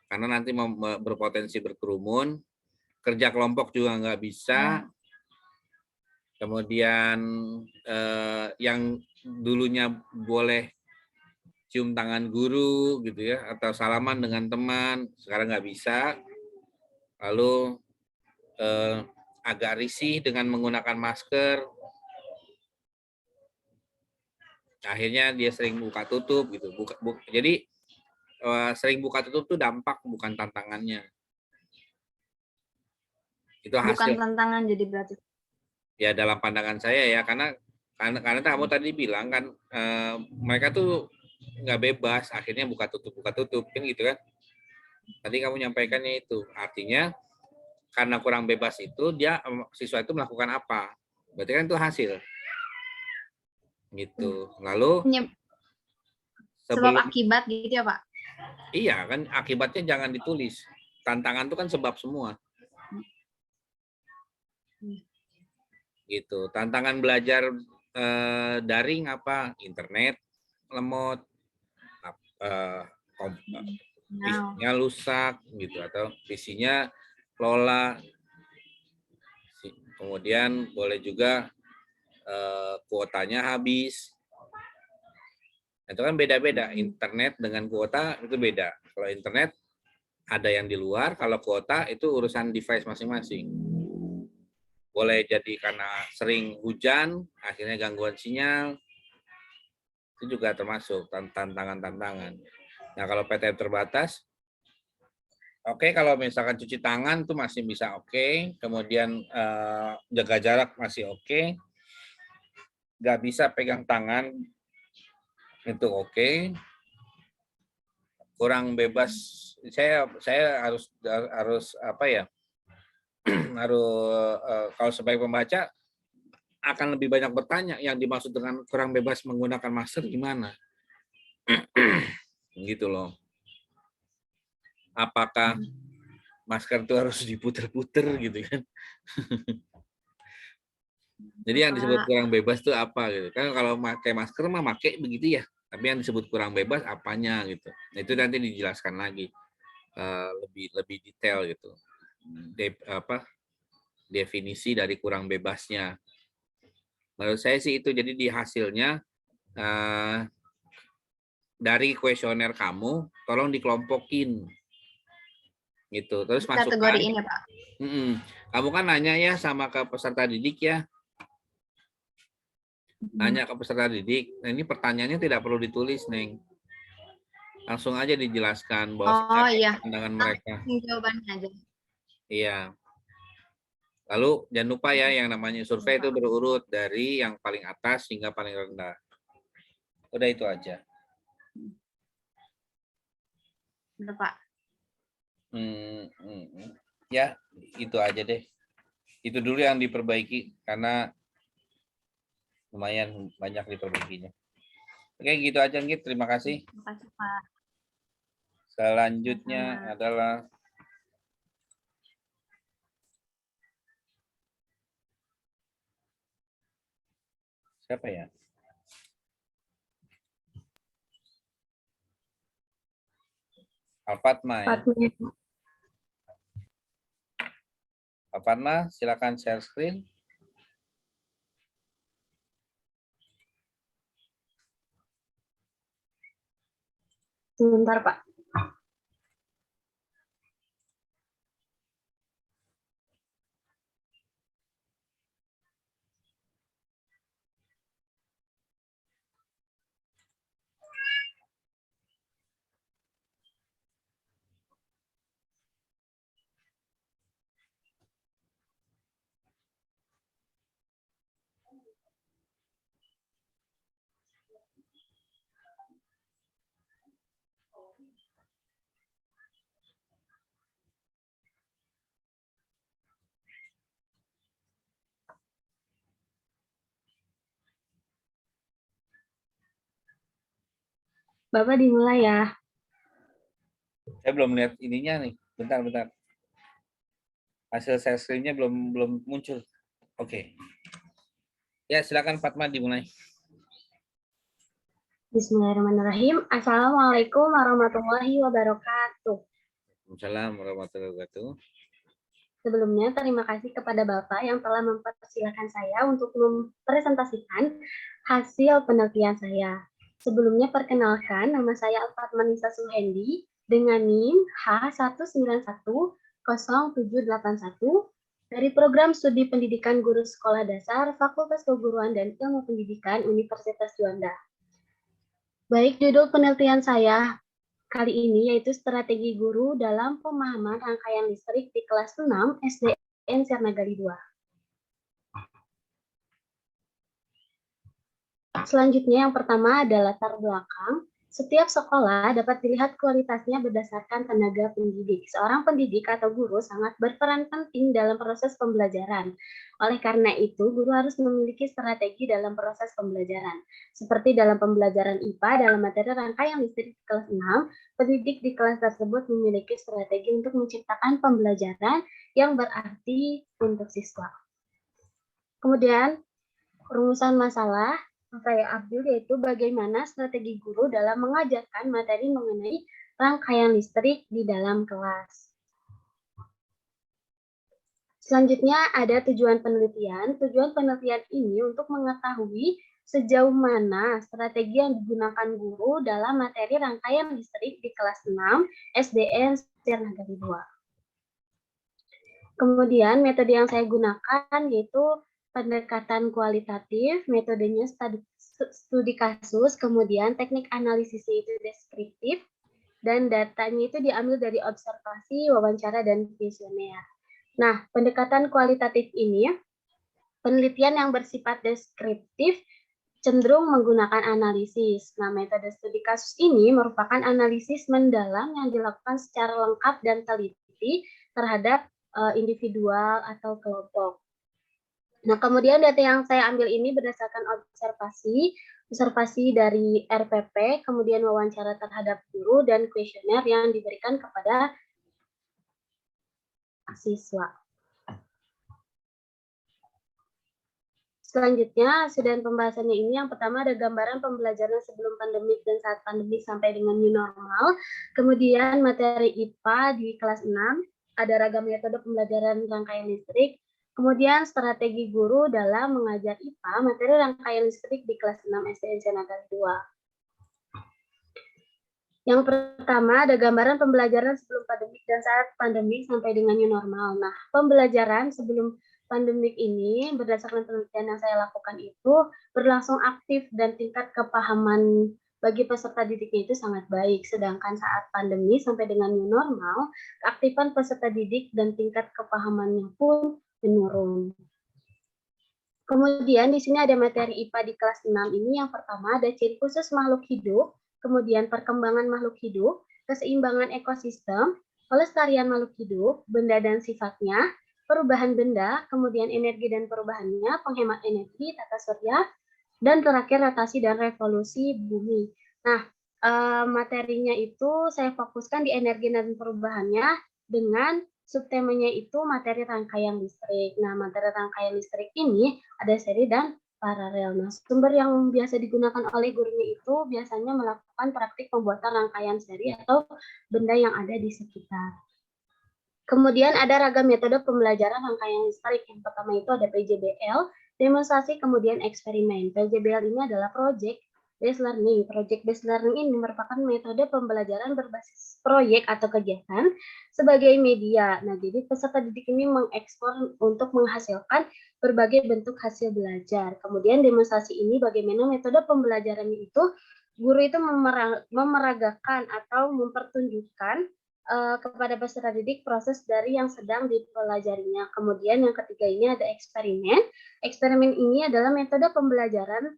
karena nanti berpotensi berkerumun. Kerja kelompok juga nggak bisa. Kemudian yang dulunya boleh cium tangan guru gitu ya, atau salaman dengan teman, sekarang nggak bisa. Lalu agak risih dengan menggunakan masker. Akhirnya dia sering buka tutup gitu. Jadi sering buka tutup tuh dampak, bukan tantangannya. Itu hasil.
Bukan tantangan jadi berarti.
Ya dalam pandangan saya ya, karena kamu tadi bilang kan mereka tuh nggak bebas, akhirnya buka tutup kan gitu kan. Tadi kamu nyampaikannya itu, artinya karena kurang bebas itu siswa itu melakukan apa? Berarti kan itu hasil. Gitu. Lalu
Sebab akibat gitu ya, Pak?
Iya kan, akibatnya jangan ditulis. Tantangan itu kan sebab semua. Gitu. Tantangan belajar daring apa? Internet lemot, PC-nya rusak gitu, atau PC-nya lola. Kemudian boleh juga kuotanya habis. Itu kan beda-beda. Internet dengan kuota itu beda. Kalau internet ada yang di luar, kalau kuota itu urusan device masing-masing. Boleh jadi karena sering hujan, akhirnya gangguan sinyal. Itu juga termasuk tantangan-tantangan. Nah, kalau PTM terbatas, oke, kalau misalkan cuci tangan itu masih bisa oke. Kemudian jaga jarak masih oke. Nggak bisa pegang tangan, itu oke. Kurang bebas, saya harus apa ya? Harus kalau sebagai pembaca akan lebih banyak bertanya yang dimaksud dengan kurang bebas menggunakan masker gimana? Gitu loh. Apakah masker itu harus diputer-puter gitu kan? Jadi yang disebut kurang bebas itu apa gitu kan? Kalau pakai masker mah pakai begitu ya, Tapi yang disebut kurang bebas apanya gitu. Nah, itu nanti dijelaskan lagi lebih detail gitu. Definisi dari kurang bebasnya. Menurut saya sih itu, jadi di hasilnya dari kuesioner kamu tolong dikelompokin gitu. Terus masukkan.
Kategoriin ya Pak.
Kamu kan nanya ya sama ke peserta didik ya. Nanya ke peserta didik. Nah, ini pertanyaannya tidak perlu ditulis, Neng. Langsung aja dijelaskan bahwa
iya.
pandangan mereka.
Jawabannya aja.
Iya. Lalu jangan lupa ya, yang namanya survei itu berurut dari yang paling atas hingga paling rendah. Udah itu aja.
Betul Pak.
Ya, itu aja deh. Itu dulu yang diperbaiki karena lumayan banyak diperbaikinya. Oke, gitu aja Ngit. Terima kasih.
Terima kasih Pak.
Selanjutnya adalah siapa ya? Alfatma ya. Alfatma, silakan share screen.
Sebentar, Pak. Bapak dimulai ya.
Saya belum lihat ininya nih. Bentar. Hasil share screen-nya belum muncul. Oke. Ya, silakan Fatma dimulai.
Bismillahirrahmanirrahim. Assalamualaikum warahmatullahi wabarakatuh.
Assalamualaikum warahmatullahi wabarakatuh.
Sebelumnya, terima kasih kepada Bapak yang telah mempersilahkan saya untuk mempresentasikan hasil penelitian saya. Sebelumnya, perkenalkan, nama saya Alfatma Nisa Suhendi dengan NIM H1910781 dari Program Studi Pendidikan Guru Sekolah Dasar Fakultas Keguruan dan Ilmu Pendidikan Universitas Juanda. Baik, judul penelitian saya kali ini yaitu strategi guru dalam pemahaman rangkaian listrik di kelas 6 SDN Sirnagali 2. Selanjutnya yang pertama adalah latar belakang. Setiap sekolah dapat dilihat kualitasnya berdasarkan tenaga pendidik. Seorang pendidik atau guru sangat berperan penting dalam proses pembelajaran. Oleh karena itu, guru harus memiliki strategi dalam proses pembelajaran. Seperti dalam pembelajaran IPA dalam materi rangkaian listrik di kelas 6, pendidik di kelas tersebut memiliki strategi untuk menciptakan pembelajaran yang berarti untuk siswa. Kemudian, rumusan masalah saya ambil yaitu bagaimana strategi guru dalam mengajarkan materi mengenai rangkaian listrik di dalam kelas. Selanjutnya ada tujuan penelitian. Tujuan penelitian ini untuk mengetahui sejauh mana strategi yang digunakan guru dalam materi rangkaian listrik di kelas 6 SDN Sirnagali 2. Kemudian metode yang saya gunakan yaitu pendekatan kualitatif, metodenya studi kasus, kemudian teknik analisisnya itu deskriptif, dan datanya itu diambil dari observasi, wawancara, dan kuesioner. Nah, pendekatan kualitatif ini, penelitian yang bersifat deskriptif cenderung menggunakan analisis. Nah, metode studi kasus ini merupakan analisis mendalam yang dilakukan secara lengkap dan teliti terhadap individual atau kelompok. Nah, kemudian data yang saya ambil ini berdasarkan observasi dari RPP, kemudian wawancara terhadap guru, dan kuesioner yang diberikan kepada siswa.
Selanjutnya, dan pembahasannya ini yang pertama ada gambaran pembelajaran sebelum pandemik dan saat pandemik sampai dengan new normal. Kemudian materi IPA di kelas 6, ada ragam metode pembelajaran rangkaian listrik. Kemudian strategi guru dalam mengajar IPA, materi rangkaian listrik di kelas 6 SDN Nagari 2. Yang pertama ada gambaran pembelajaran sebelum pandemik dan saat pandemik sampai dengan new normal. Nah, pembelajaran sebelum pandemik ini berdasarkan penelitian yang saya lakukan itu berlangsung aktif dan tingkat kepahaman bagi peserta didiknya itu sangat baik. Sedangkan saat pandemi sampai dengan new normal, keaktifan peserta didik dan tingkat kepahamannya pun menurun. Kemudian di sini ada materi IPA di kelas 6 ini. Yang pertama ada ciri khusus makhluk hidup, kemudian perkembangan makhluk hidup, keseimbangan ekosistem, pelestarian makhluk hidup, benda dan sifatnya, perubahan benda, kemudian energi dan perubahannya, penghemat energi, tata surya, dan terakhir rotasi dan revolusi bumi. Nah, materinya itu saya fokuskan di energi dan perubahannya dengan subtemanya itu materi rangkaian listrik. Nah, materi rangkaian listrik ini ada seri dan paralel. Nah, sumber yang biasa digunakan oleh gurunya itu biasanya melakukan praktik pembuatan rangkaian seri atau benda yang ada di sekitar. Kemudian ada ragam metode pembelajaran rangkaian listrik. Yang pertama itu ada PJBL, demonstrasi, kemudian eksperimen. PJBL ini adalah Project Based Learning. Project Based Learning ini merupakan metode pembelajaran berbasis proyek atau kegiatan sebagai media. Nah, jadi peserta didik ini mengekspor untuk menghasilkan berbagai bentuk hasil belajar. Kemudian demonstrasi ini bagaimana metode pembelajarannya itu, guru itu memeragakan atau mempertunjukkan kepada peserta didik proses dari yang sedang dipelajarinya. Kemudian yang ketiga ini ada eksperimen. Eksperimen ini adalah metode pembelajaran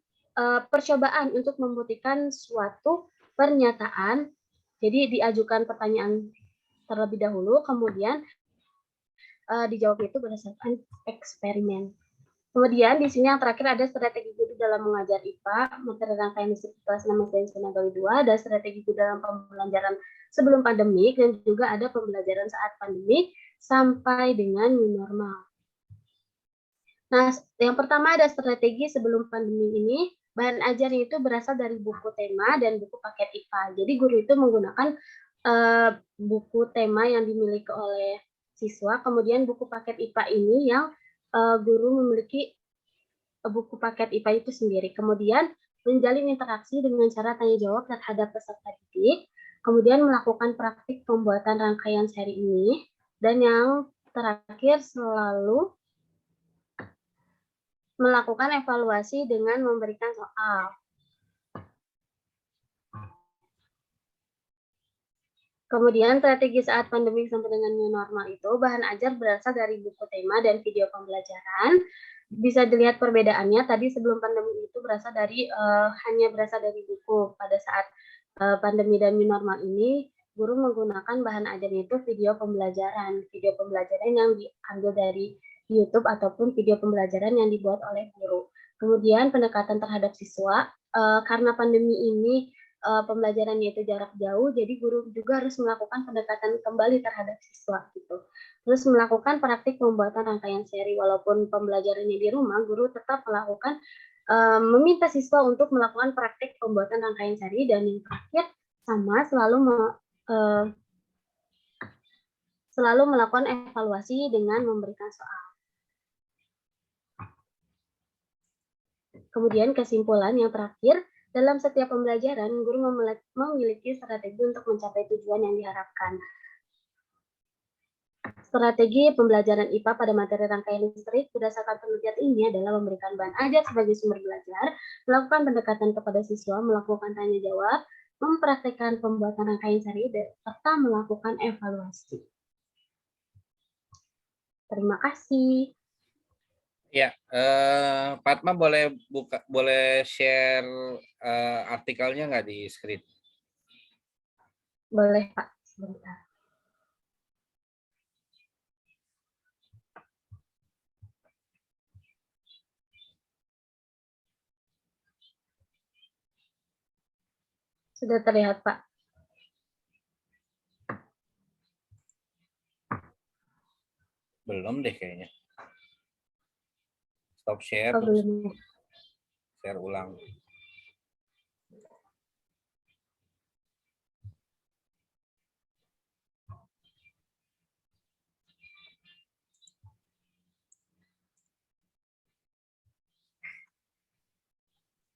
percobaan untuk membuktikan suatu pernyataan. Jadi diajukan pertanyaan terlebih dahulu, kemudian dijawab itu berdasarkan eksperimen. Kemudian di sini yang terakhir ada strategi guru dalam mengajar IPA, materi rangkaian listrik kelas 6 SDN Nagari 2, ada strategi guru dalam pembelajaran sebelum pandemik, dan juga ada pembelajaran saat pandemik sampai dengan new normal. Nah, yang pertama ada strategi sebelum pandemi ini, bahan ajarnya itu berasal dari buku tema dan buku paket IPA. Jadi guru itu menggunakan buku tema yang dimiliki oleh siswa, kemudian buku paket IPA ini yang guru memiliki buku paket IPA itu sendiri. Kemudian menjalin interaksi dengan cara tanya jawab terhadap peserta didik, kemudian melakukan praktik pembuatan rangkaian seri ini, dan yang terakhir selalu melakukan evaluasi dengan memberikan soal. Kemudian strategi saat pandemi sampai dengan new normal itu bahan ajar berasal dari buku tema dan video pembelajaran. Bisa dilihat perbedaannya, tadi sebelum pandemi itu berasal dari hanya berasal dari buku. Pada saat pandemi dan new normal ini, guru menggunakan bahan ajarnya itu video pembelajaran yang diambil dari YouTube ataupun video pembelajaran yang dibuat oleh guru. Kemudian pendekatan terhadap siswa, karena pandemi ini pembelajarannya itu jarak jauh, jadi guru juga harus melakukan pendekatan kembali terhadap siswa gitu. Terus melakukan praktik pembuatan rangkaian seri, walaupun pembelajarannya di rumah, guru tetap melakukan meminta siswa untuk melakukan praktik pembuatan rangkaian seri, dan yang terakhir sama selalu melakukan evaluasi dengan memberikan soal. Kemudian kesimpulan yang terakhir, dalam setiap pembelajaran, guru memiliki strategi untuk mencapai tujuan yang diharapkan. Strategi pembelajaran IPA pada materi rangkaian listrik berdasarkan penelitian ini adalah memberikan bahan ajar sebagai sumber belajar, melakukan pendekatan kepada siswa, melakukan tanya jawab, mempraktikkan pembuatan rangkaian seri, serta melakukan evaluasi. Terima kasih.
Ya, Fatma boleh share artikelnya nggak di screen?
Boleh, Pak. Sebentar. Sudah terlihat, Pak.
Belum deh kayaknya. Stop share,
Oh,
terus
belum.
share ulang.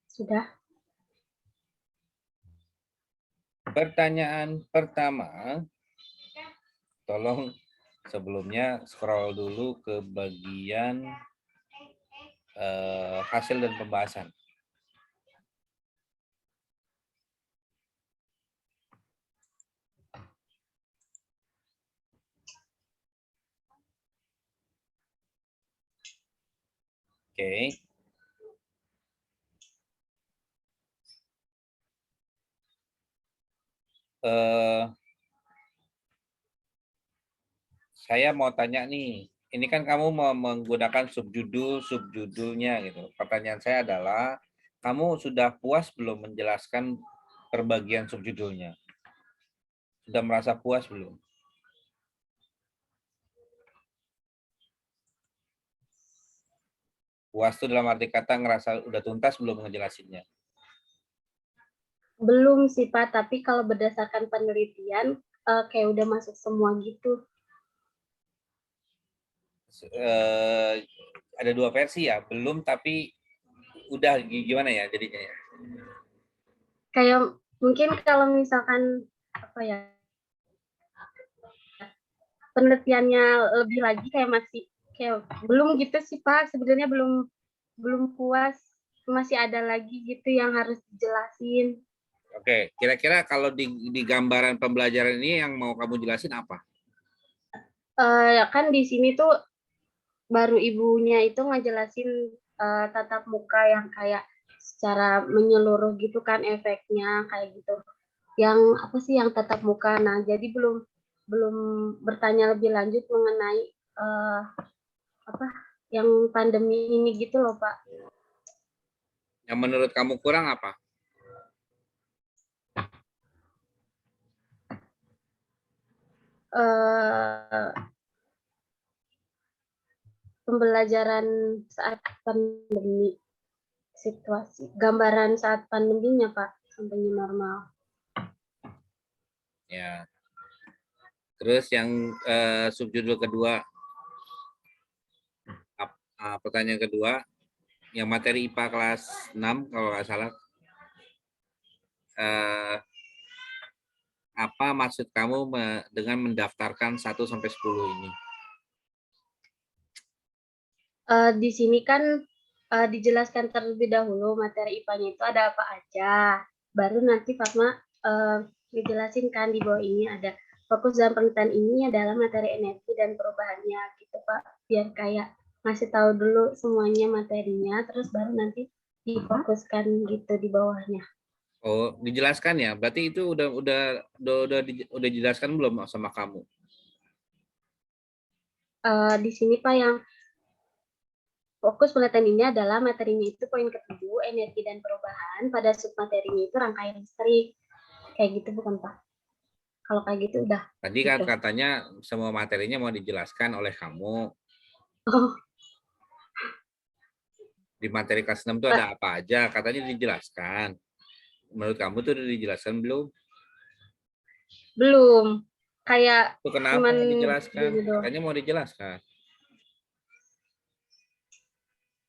Sudah.
Pertanyaan pertama, tolong sebelumnya scroll dulu ke bagian hasil dan pembahasan. Oke. Saya mau tanya nih, ini kan kamu mau menggunakan subjudulnya gitu. Pertanyaan saya adalah, kamu sudah puas belum menjelaskan perbagian subjudulnya? Sudah merasa puas belum? Puas itu dalam arti kata ngerasa udah tuntas belum ngejelasinnya?
Belum sih Pak, tapi kalau berdasarkan penelitian kayak udah masuk semua gitu.
Ada dua versi ya, belum tapi udah gimana ya jadinya ya?
Kayak mungkin kalau misalkan apa ya, penelitiannya lebih lagi kayak masih kayak belum gitu sih Pak, sebenarnya belum puas, masih ada lagi gitu yang harus dijelasin.
Oke, kira-kira kalau di gambaran pembelajaran ini yang mau kamu jelasin apa?
Kan di sini tuh baru ibunya itu ngejelasin tatap muka yang kayak secara menyeluruh gitu kan efeknya kayak gitu. Yang apa sih yang tatap muka? Nah, jadi belum bertanya lebih lanjut mengenai apa yang pandemi ini gitu loh Pak.
Yang menurut kamu kurang apa?
Eh, Pembelajaran saat pandemi, situasi gambaran saat pandeminya Pak sampai new normal.
Ya. Terus yang subjudul kedua, pertanyaan kedua, yang materi IPA kelas 6 kalau nggak salah, apa maksud kamu dengan mendaftarkan 1 sampai 10 ini?
Di sini kan dijelaskan terlebih dahulu materi IPA-nya itu ada apa aja. Baru nanti Fatma dijelasin kan di bawah ini ada fokus dalam penelitian ini adalah materi energi dan perubahannya gitu Pak. Biar kayak ngasih tahu dulu semuanya materinya, terus baru nanti difokuskan gitu di bawahnya.
Oh, dijelaskan ya. Berarti itu udah dijelaskan belum sama kamu?
Di sini Pak yang fokus penelitian ini adalah materinya itu poin ke-7, energi dan perubahan, pada submaterinya itu rangkaian listrik. Kayak gitu bukan Pak? Kalau kayak gitu udah.
Tadi kan
Gitu.
katanya semua materinya mau dijelaskan oleh kamu.
Oh,
Di materi kelas 6 itu
Pak,
ada apa aja? Katanya dijelaskan. Menurut kamu tuh udah dijelaskan belum?
belum. Kayak
Itu kenapa
cuman
mau dijelaskan?
gini doang.
Katanya mau dijelaskan.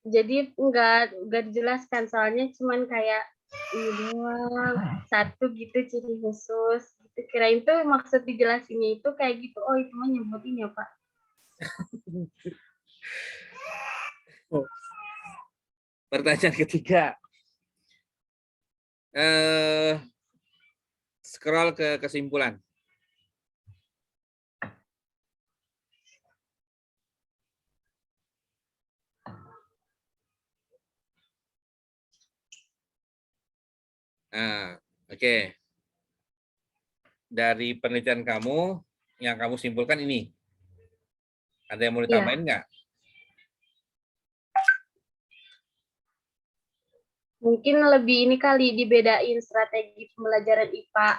Jadi enggak dijelaskan, soalnya cuman kayak ini doang, satu gitu ciri khusus. Gitu. Kirain tuh maksud dijelasinnya itu kayak gitu. Oh, itu mah nyebutin ya, Pak.
Pertanyaan ketiga. Scroll ke kesimpulan. Nah, oke. Dari penelitian kamu, yang kamu simpulkan ini. Ada yang mau ditambahin nggak?
Mungkin lebih ini kali dibedain strategi pembelajaran IPA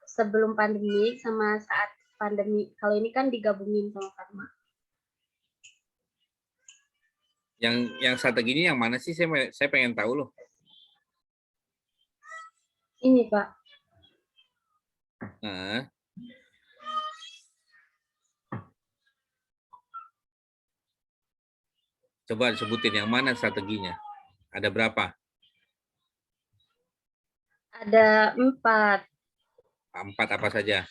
sebelum pandemi sama saat pandemi. Kalau ini kan digabungin sama Karma.
Yang strateginya yang mana sih? Saya pengen tahu loh.
Ini Pak,
Nah, coba sebutin yang mana strateginya. Ada berapa?
ada 4.
4 apa saja?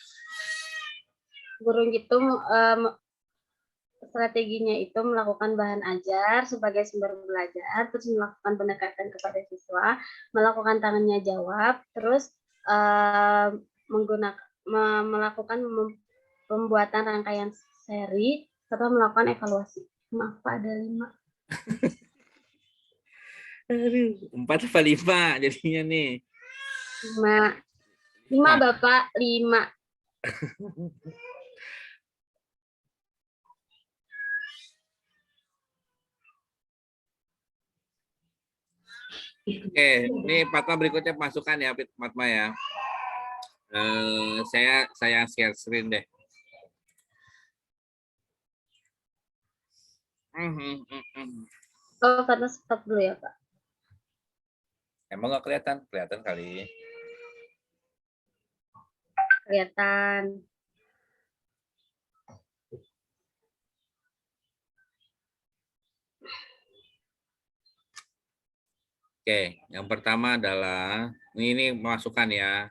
Guru itu strateginya itu melakukan bahan ajar sebagai sumber belajar, terus melakukan pendekatan kepada siswa, melakukan tanya jawab, terus melakukan pembuatan rangkaian seri, serta melakukan evaluasi. Maaf Pak, ada 5.
Aduh, 4 apa 5 jadinya nih.
5 Bapak, 5.
Oke, ini Fatma berikutnya masukan ya, Fatma ya. Saya share screen deh.
Oh, karena stop dulu ya Pak.
Emang nggak kelihatan? Kelihatan kali.
Kelihatan.
Oke, yang pertama adalah ini masukan ya.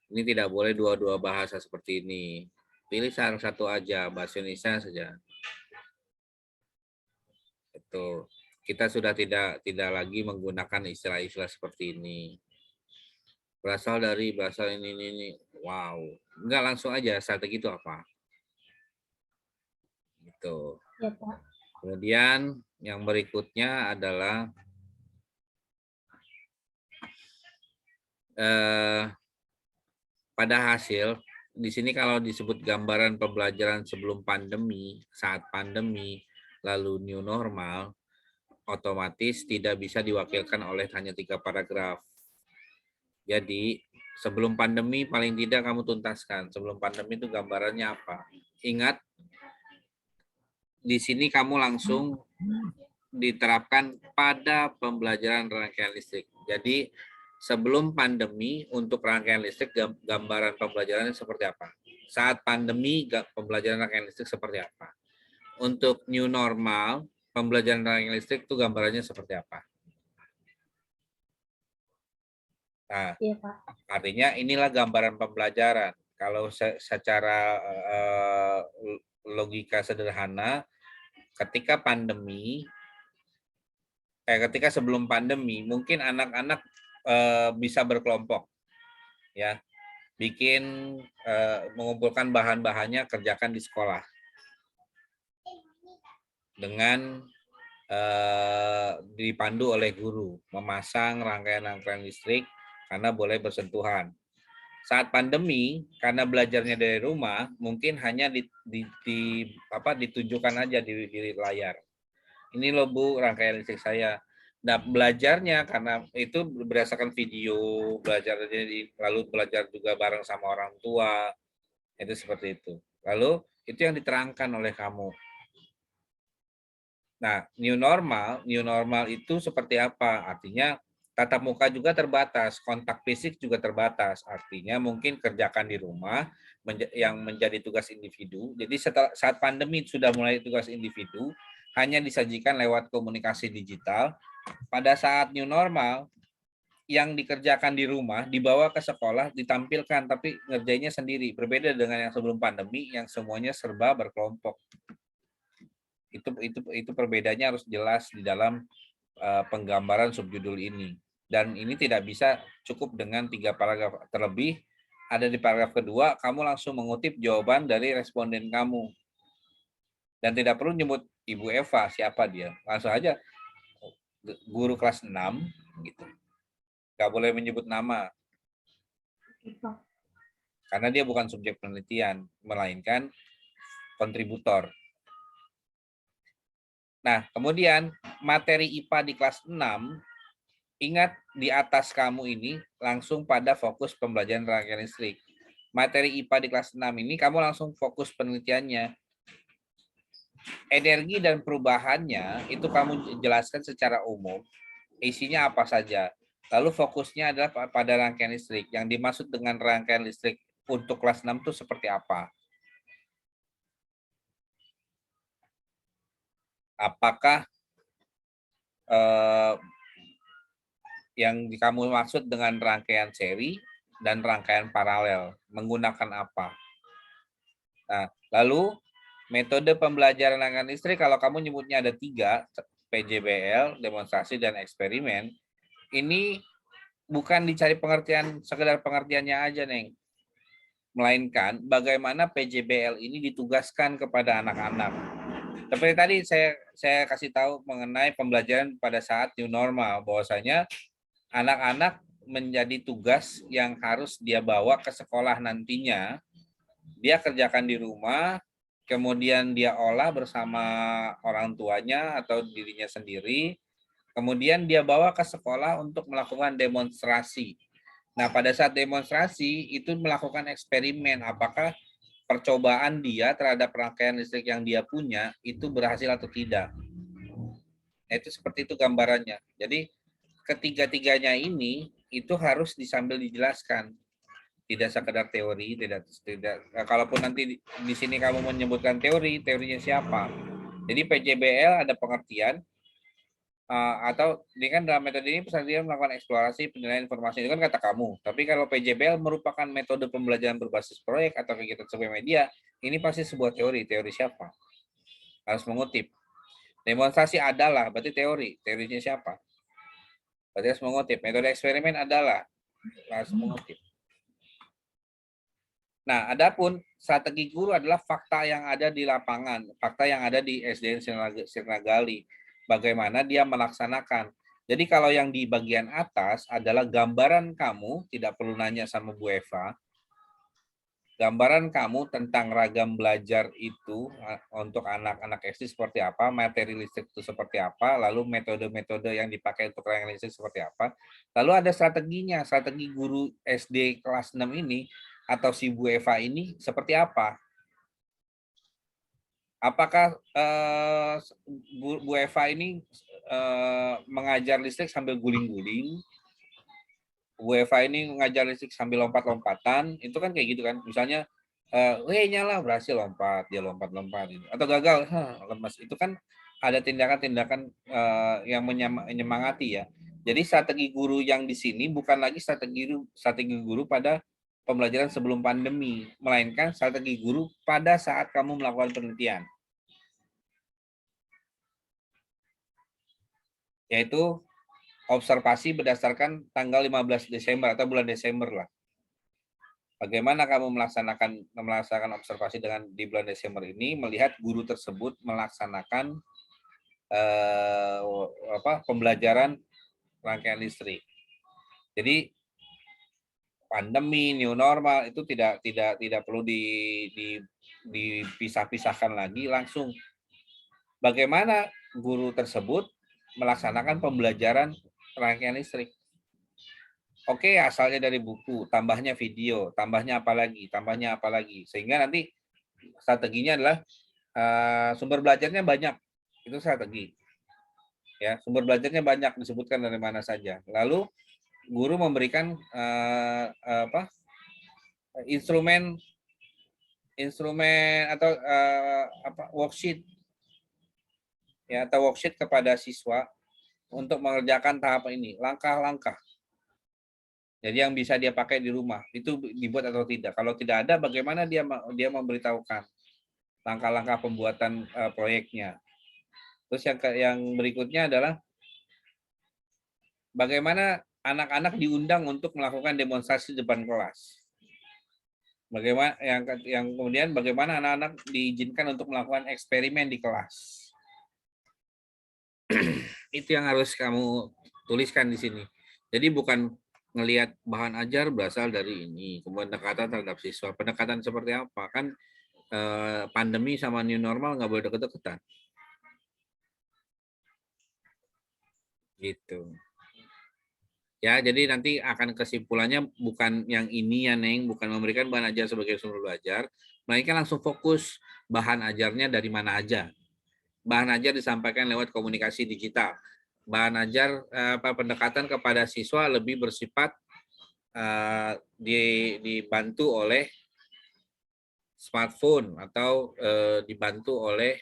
Ini tidak boleh dua-dua bahasa seperti ini. Pilih salah satu aja, bahasa Indonesia saja. Itu kita sudah tidak lagi menggunakan istilah-istilah seperti ini. Berasal dari bahasa ini. Wow, enggak, langsung aja strategi itu apa? Gitu.
Ya Pak.
Kemudian yang berikutnya adalah pada hasil di sini kalau disebut gambaran pembelajaran sebelum pandemi, saat pandemi, lalu new normal, otomatis tidak bisa diwakilkan oleh hanya 3 paragraf. Jadi sebelum pandemi paling tidak kamu tuntaskan. Sebelum pandemi itu gambarannya apa? Ingat, di sini kamu langsung diterapkan pada pembelajaran rangkaian listrik. Jadi sebelum pandemi untuk rangkaian listrik gambaran pembelajarannya seperti apa? Saat pandemi pembelajaran rangkaian listrik seperti apa? Untuk new normal pembelajaran rangkaian listrik itu gambarannya seperti apa? Nah,
Iya Pak.
artinya inilah gambaran pembelajaran. Kalau secara logika sederhana, ketika sebelum pandemi, mungkin anak-anak bisa berkelompok, ya, bikin mengumpulkan bahan-bahannya, kerjakan di sekolah dengan dipandu oleh guru, memasang rangkaian-rangkaian listrik karena boleh bersentuhan. Saat pandemi, karena belajarnya dari rumah, mungkin hanya ditunjukkan aja di layar. Ini loh Bu, rangkaian listrik saya. Nah, belajarnya karena itu berdasarkan video, lalu belajar juga bareng sama orang tua, itu seperti itu. Lalu itu yang diterangkan oleh kamu. Nah, new normal itu seperti apa? Artinya tatap muka juga terbatas, kontak fisik juga terbatas. Artinya mungkin kerjakan di rumah yang menjadi tugas individu. Jadi saat pandemi sudah mulai tugas individu, hanya disajikan lewat komunikasi digital. Pada saat new normal, yang dikerjakan di rumah dibawa ke sekolah, ditampilkan, tapi ngerjainnya sendiri. Berbeda dengan yang sebelum pandemi, yang semuanya serba berkelompok. Itu perbedaannya harus jelas di dalam penggambaran subjudul ini. Dan ini tidak bisa cukup dengan 3 paragraf. Terlebih ada di paragraf kedua, kamu langsung mengutip jawaban dari responden kamu. Dan tidak perlu nyebut Ibu Eva, siapa dia. Langsung aja guru kelas 6 gitu. Nggak boleh menyebut nama. Karena dia bukan subjek penelitian, melainkan kontributor. Nah, kemudian materi IPA di kelas 6, ingat di atas kamu ini langsung pada fokus pembelajaran rangkaian listrik. Materi IPA di kelas 6 ini kamu langsung fokus penelitiannya. energi dan perubahannya itu kamu jelaskan secara umum, isinya apa saja. Lalu fokusnya adalah pada rangkaian listrik. Yang dimaksud dengan rangkaian listrik untuk kelas 6 itu seperti apa? Apakah yang kamu maksud dengan rangkaian seri dan rangkaian paralel? Menggunakan apa? Nah, lalu metode pembelajaran rangkaian listrik, kalau kamu nyebutnya ada 3, PJBL, demonstrasi, dan eksperimen, ini bukan dicari pengertian, sekedar pengertiannya aja, Neng. Melainkan bagaimana PJBL ini ditugaskan kepada anak-anak. Seperti tadi saya kasih tahu mengenai pembelajaran pada saat new normal, bahwasanya anak-anak menjadi tugas yang harus dia bawa ke sekolah nantinya. Dia kerjakan di rumah, kemudian dia olah bersama orang tuanya atau dirinya sendiri, kemudian dia bawa ke sekolah untuk melakukan demonstrasi. Nah, pada saat demonstrasi itu melakukan eksperimen, apakah percobaan dia terhadap rangkaian listrik yang dia punya itu berhasil atau tidak. Nah, itu seperti itu gambarannya. Jadi ketiga-tiganya ini itu harus disambil dijelaskan. Tidak sekedar teori, tidak. Kalaupun nanti di sini kamu menyebutkan teori, teorinya siapa? Jadi PJBL ada pengertian, atau ini kan dalam metode ini peserta dia melakukan eksplorasi penilaian informasi, itu kan kata kamu. Tapi kalau PJBL merupakan metode pembelajaran berbasis proyek atau kegiatan sebuah media, ini pasti sebuah teori. Teori siapa? Harus mengutip. Demonstrasi adalah berarti teori. Teorinya siapa? Berarti harus mengutip. Metode eksperimen adalah harus mengutip. Nah, adapun strategi guru adalah fakta yang ada di lapangan, fakta yang ada di SDN Sirnagali, bagaimana dia melaksanakan. Jadi kalau yang di bagian atas adalah gambaran kamu, tidak perlu nanya sama Bu Eva, gambaran kamu tentang ragam belajar itu untuk anak-anak SD seperti apa, materi listrik itu seperti apa, lalu metode-metode yang dipakai untuk rangkaian listrik seperti apa. Lalu ada strateginya, strategi guru SD kelas 6 ini, atau si Bu Eva ini seperti apa? Apakah Bu Eva ini mengajar listrik sambil guling-guling? Bu Eva ini mengajar listrik sambil lompat-lompatan? Itu kan kayak gitu kan? Misalnya, nyala, berhasil lompat, dia lompat-lompat. Atau gagal, lemas. Itu kan ada tindakan-tindakan yang menyemangati ya. Jadi strategi guru yang di sini bukan lagi strategi guru pada pembelajaran sebelum pandemi, melainkan strategi guru pada saat kamu melakukan penelitian. Yaitu observasi berdasarkan tanggal 15 Desember atau bulan Desember lah. Bagaimana kamu melaksanakan observasi di bulan Desember ini, melihat guru tersebut melaksanakan pembelajaran rangkaian listrik. Jadi pandemi, new normal itu tidak perlu dipisah-pisahkan lagi, langsung bagaimana guru tersebut melaksanakan pembelajaran rangkaian listrik. Oke, asalnya dari buku, tambahnya video, tambahnya apa lagi, sehingga nanti strateginya adalah sumber belajarnya banyak, itu strategi. Ya, sumber belajarnya banyak, disebutkan dari mana saja. Lalu guru memberikan instrumen atau worksheet ya, atau worksheet kepada siswa untuk mengerjakan tahap ini, langkah-langkah. Jadi yang bisa dia pakai di rumah itu dibuat atau tidak. Kalau tidak ada, bagaimana dia memberitahukan langkah-langkah pembuatan proyeknya. Terus yang berikutnya adalah bagaimana anak-anak diundang untuk melakukan demonstrasi di depan kelas. Bagaimana yang kemudian bagaimana anak-anak diizinkan untuk melakukan eksperimen di kelas. Itu yang harus kamu tuliskan di sini. Jadi bukan ngelihat bahan ajar berasal dari ini, kemudian pendekatan terhadap siswa. Pendekatan seperti apa? Kan pandemi sama new normal nggak boleh deket-deketan. Gitu. Ya, jadi nanti akan kesimpulannya bukan yang ini ya, Neng, bukan memberikan bahan ajar sebagai sumber belajar, melainkan langsung fokus bahan ajarnya dari mana aja. bahan ajar disampaikan lewat komunikasi digital. Bahan ajar pendekatan kepada siswa lebih bersifat dibantu oleh smartphone atau dibantu oleh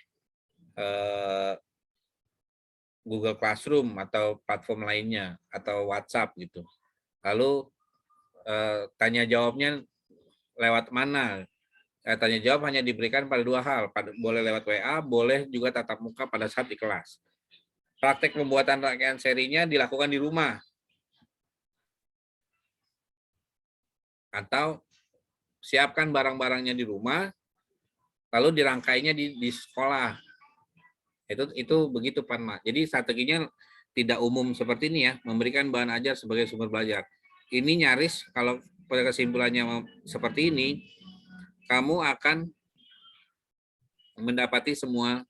Google Classroom atau platform lainnya atau WhatsApp gitu. Lalu tanya jawabnya lewat mana? Tanya jawab hanya diberikan pada dua hal, boleh lewat WA, boleh juga tatap muka pada saat di kelas. Praktek pembuatan rangkaian serinya dilakukan di rumah. Atau siapkan barang-barangnya di rumah, lalu dirangkainya di sekolah. Itu begitu Panma. Jadi strateginya tidak umum seperti ini ya, memberikan bahan ajar sebagai sumber belajar. Ini nyaris kalau pada kesimpulannya seperti ini, kamu akan mendapati semua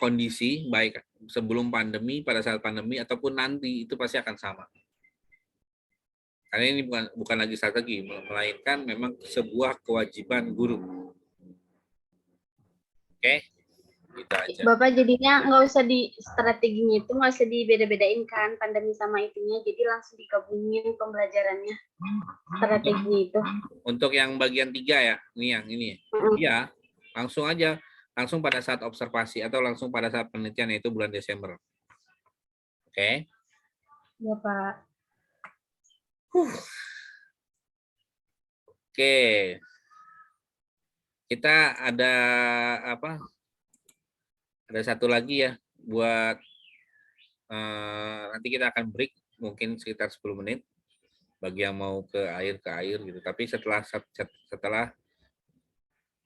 kondisi baik sebelum pandemi, pada saat pandemi ataupun nanti itu pasti akan sama. Karena ini bukan lagi strategi, melainkan memang sebuah kewajiban guru. Oke, gitu aja.
Bapak jadinya nggak usah di strateginya itu nggak usah dibeda-bedain kan pandemi sama itunya, jadi langsung digabungin pembelajarannya strateginya itu.
Untuk yang bagian 3 ya, ini. Iya, langsung aja, langsung pada saat observasi atau langsung pada saat penelitian, yaitu bulan Desember. Oke.
Ya Pak.
Oke. Kita ada apa? Ada satu lagi ya buat nanti kita akan break mungkin sekitar 10 menit bagi yang mau ke air gitu. Tapi setelah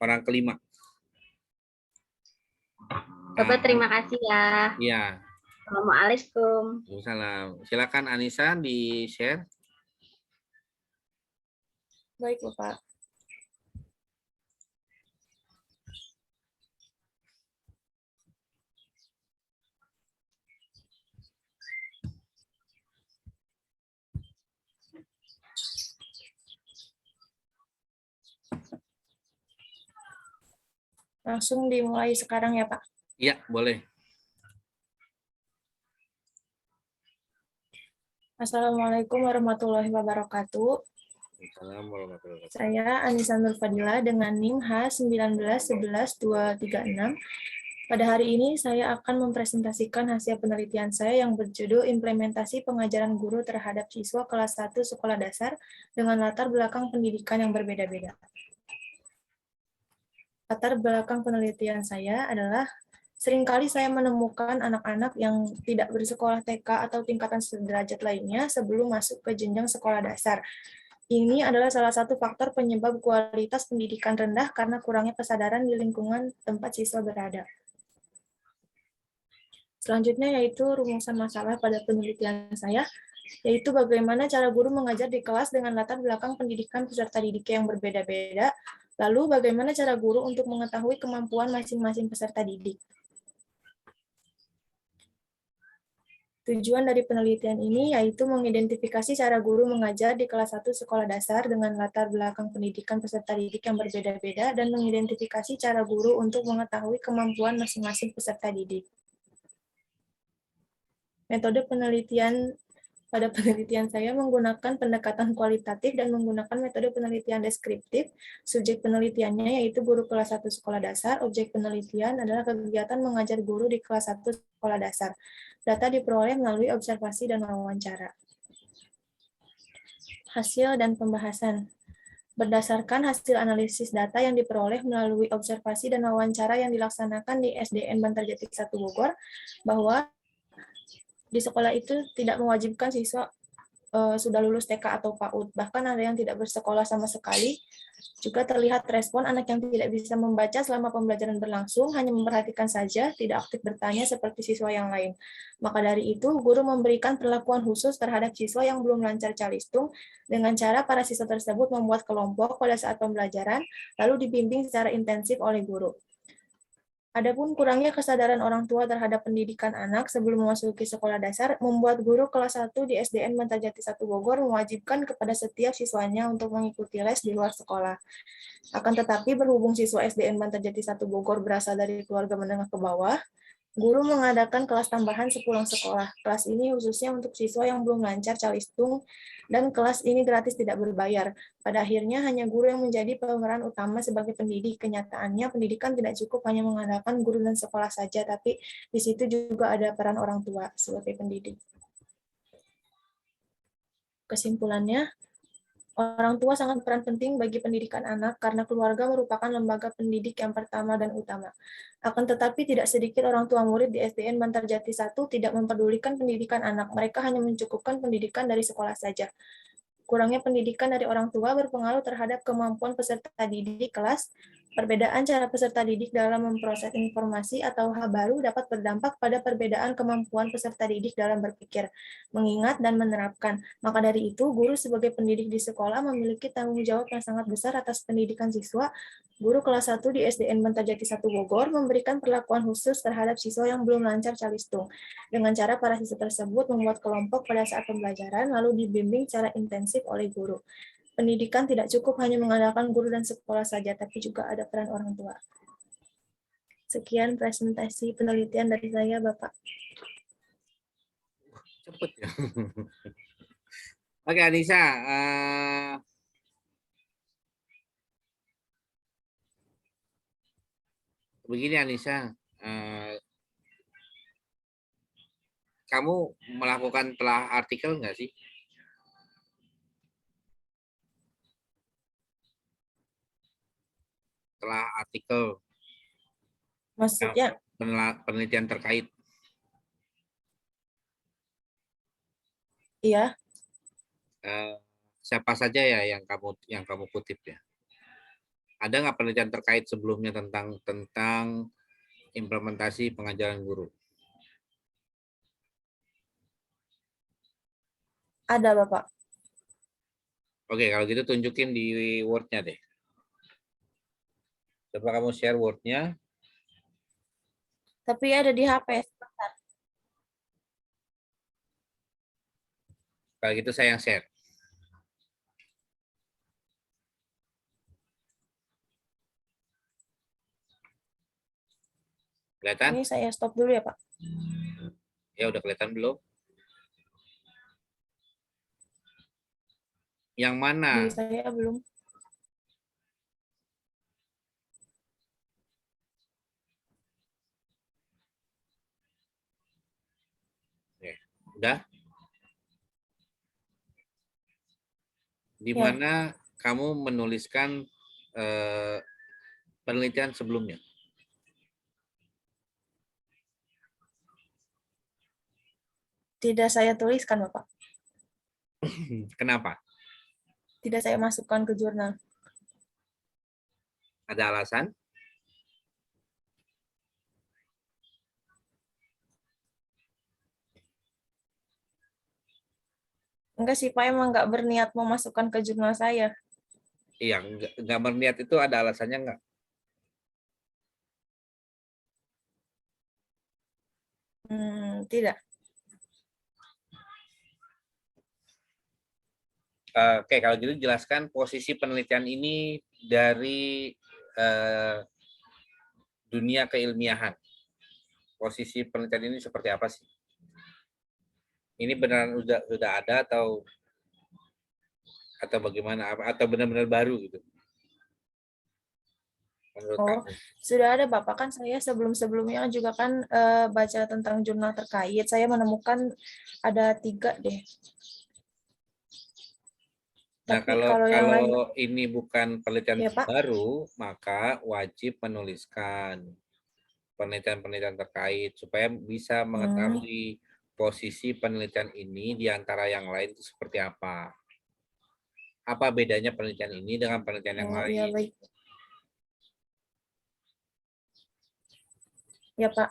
orang kelima.
Bapak terima kasih ya.
Iya.
Assalamualaikum.
Salam. Silakan Anissa di-share.
Baik, Bapak. Langsung dimulai sekarang ya, Pak?
Iya, boleh.
Assalamualaikum warahmatullahi wabarakatuh. Saya Anissa Nurfadila dengan NIM H1911236. Pada hari ini saya akan mempresentasikan hasil penelitian saya yang berjudul Implementasi Pengajaran Guru Terhadap Siswa Kelas 1 Sekolah Dasar dengan latar belakang pendidikan yang berbeda-beda. Latar belakang penelitian saya adalah seringkali saya menemukan anak-anak yang tidak bersekolah TK atau tingkatan sederajat lainnya sebelum masuk ke jenjang sekolah dasar. Ini adalah salah satu faktor penyebab kualitas pendidikan rendah karena kurangnya kesadaran di lingkungan tempat siswa berada. Selanjutnya yaitu rumusan masalah pada penelitian saya, yaitu bagaimana cara guru mengajar di kelas dengan latar belakang pendidikan peserta didik yang berbeda-beda, lalu bagaimana cara guru untuk mengetahui kemampuan masing-masing peserta didik. Tujuan dari penelitian ini yaitu mengidentifikasi cara guru mengajar di kelas 1 sekolah dasar dengan latar belakang pendidikan peserta didik yang berbeda-beda dan mengidentifikasi cara guru untuk mengetahui kemampuan masing-masing peserta didik. Metode penelitian pada penelitian saya menggunakan pendekatan kualitatif dan menggunakan metode penelitian deskriptif. Subjek penelitiannya yaitu guru kelas 1 sekolah dasar. Objek penelitian adalah kegiatan mengajar guru di kelas 1 sekolah dasar. Data diperoleh melalui observasi dan wawancara. Hasil dan pembahasan. Berdasarkan hasil analisis data yang diperoleh melalui observasi dan wawancara yang dilaksanakan di SDN Bantarjati 1 Bogor, bahwa di sekolah itu tidak mewajibkan siswa sudah lulus TK atau PAUD. Bahkan ada yang tidak bersekolah sama sekali. Juga terlihat respon anak yang tidak bisa membaca selama pembelajaran berlangsung, hanya memperhatikan saja, tidak aktif bertanya seperti siswa yang lain. Maka dari itu, guru memberikan perlakuan khusus terhadap siswa yang belum lancar calistung, dengan cara para siswa tersebut membuat kelompok pada saat pembelajaran, lalu dibimbing secara intensif oleh guru. Adapun kurangnya kesadaran orang tua terhadap pendidikan anak sebelum memasuki sekolah dasar membuat guru kelas 1 di SDN Bantarjati 1 Bogor mewajibkan kepada setiap siswanya untuk mengikuti les di luar sekolah. Akan tetapi berhubung siswa SDN Bantarjati 1 Bogor berasal dari keluarga menengah ke bawah, guru mengadakan kelas tambahan sepulang sekolah. Kelas ini khususnya untuk siswa yang belum lancar calistung dan kelas ini gratis tidak berbayar. Pada akhirnya hanya guru yang menjadi pemeran utama sebagai pendidik. Kenyataannya pendidikan tidak cukup hanya mengandalkan guru dan sekolah saja, tapi di situ juga ada peran orang tua sebagai pendidik. Kesimpulannya, orang tua sangat peran penting bagi pendidikan anak karena keluarga merupakan lembaga pendidik yang pertama dan utama. Akan tetapi tidak sedikit orang tua murid di SDN Bantarjati 1 tidak mempedulikan pendidikan anak. Mereka hanya mencukupkan pendidikan dari sekolah saja. Kurangnya pendidikan dari orang tua berpengaruh terhadap kemampuan peserta didik kelas. Perbedaan cara peserta didik dalam memproses informasi atau hal baru dapat berdampak pada perbedaan kemampuan peserta didik dalam berpikir, mengingat, dan menerapkan. Maka dari itu, guru sebagai pendidik di sekolah memiliki tanggung jawab yang sangat besar atas pendidikan siswa. Guru kelas 1 di SDN Bantarjati 1 Bogor memberikan perlakuan khusus terhadap siswa yang belum lancar calistung. Dengan cara para siswa tersebut membuat kelompok pada saat pembelajaran lalu dibimbing secara intensif oleh guru. Pendidikan tidak cukup hanya mengandalkan guru dan sekolah saja, tapi juga ada peran orang tua. Sekian presentasi penelitian dari saya, Bapak.
Cepet ya. Oke, Anissa. Begini, Anissa. Kamu melakukan telah artikel nggak sih? Telah artikel
Maksudnya,
penelitian terkait.
iya,
Siapa saja ya yang kamu kutip ya? Ada nggak penelitian terkait sebelumnya tentang implementasi pengajaran guru?
ada, Bapak.
Oke, kalau gitu tunjukin di Word-nya deh. Coba kamu share Word-nya.
Tapi ada di HP.
Kalau gitu saya yang share. Kelihatan?
Ini saya stop dulu ya, Pak.
Ya udah kelihatan belum? Yang mana?
Di saya belum.
Oke, udah? Di
Ya.
mana kamu menuliskan penelitian sebelumnya?
Tidak saya tuliskan, Bapak.
Kenapa?
Tidak saya masukkan ke jurnal.
Ada alasan?
Enggak sih, Pak, emang nggak berniat memasukkan ke jurnal saya.
Iya, nggak berniat itu ada alasannya nggak?
Tidak.
Oke, kalau gitu jelaskan posisi penelitian ini dari dunia keilmiahan. Posisi penelitian ini seperti apa sih? Ini beneran sudah ada atau bagaimana? Atau benar-benar baru gitu? Menurut kamu?
Sudah ada, Bapak. Kan saya sebelum-sebelumnya juga kan baca tentang jurnal terkait. Saya menemukan ada 3 deh.
Nah,
Tapi
kalau
yang lain,
ini bukan penelitian
ya, Pak.
baru, maka wajib menuliskan penelitian-penelitian terkait supaya bisa mengetahui posisi penelitian ini di antara yang lain itu seperti apa. Apa bedanya penelitian ini dengan penelitian yang lain?
Iya, baik. Ya, Pak.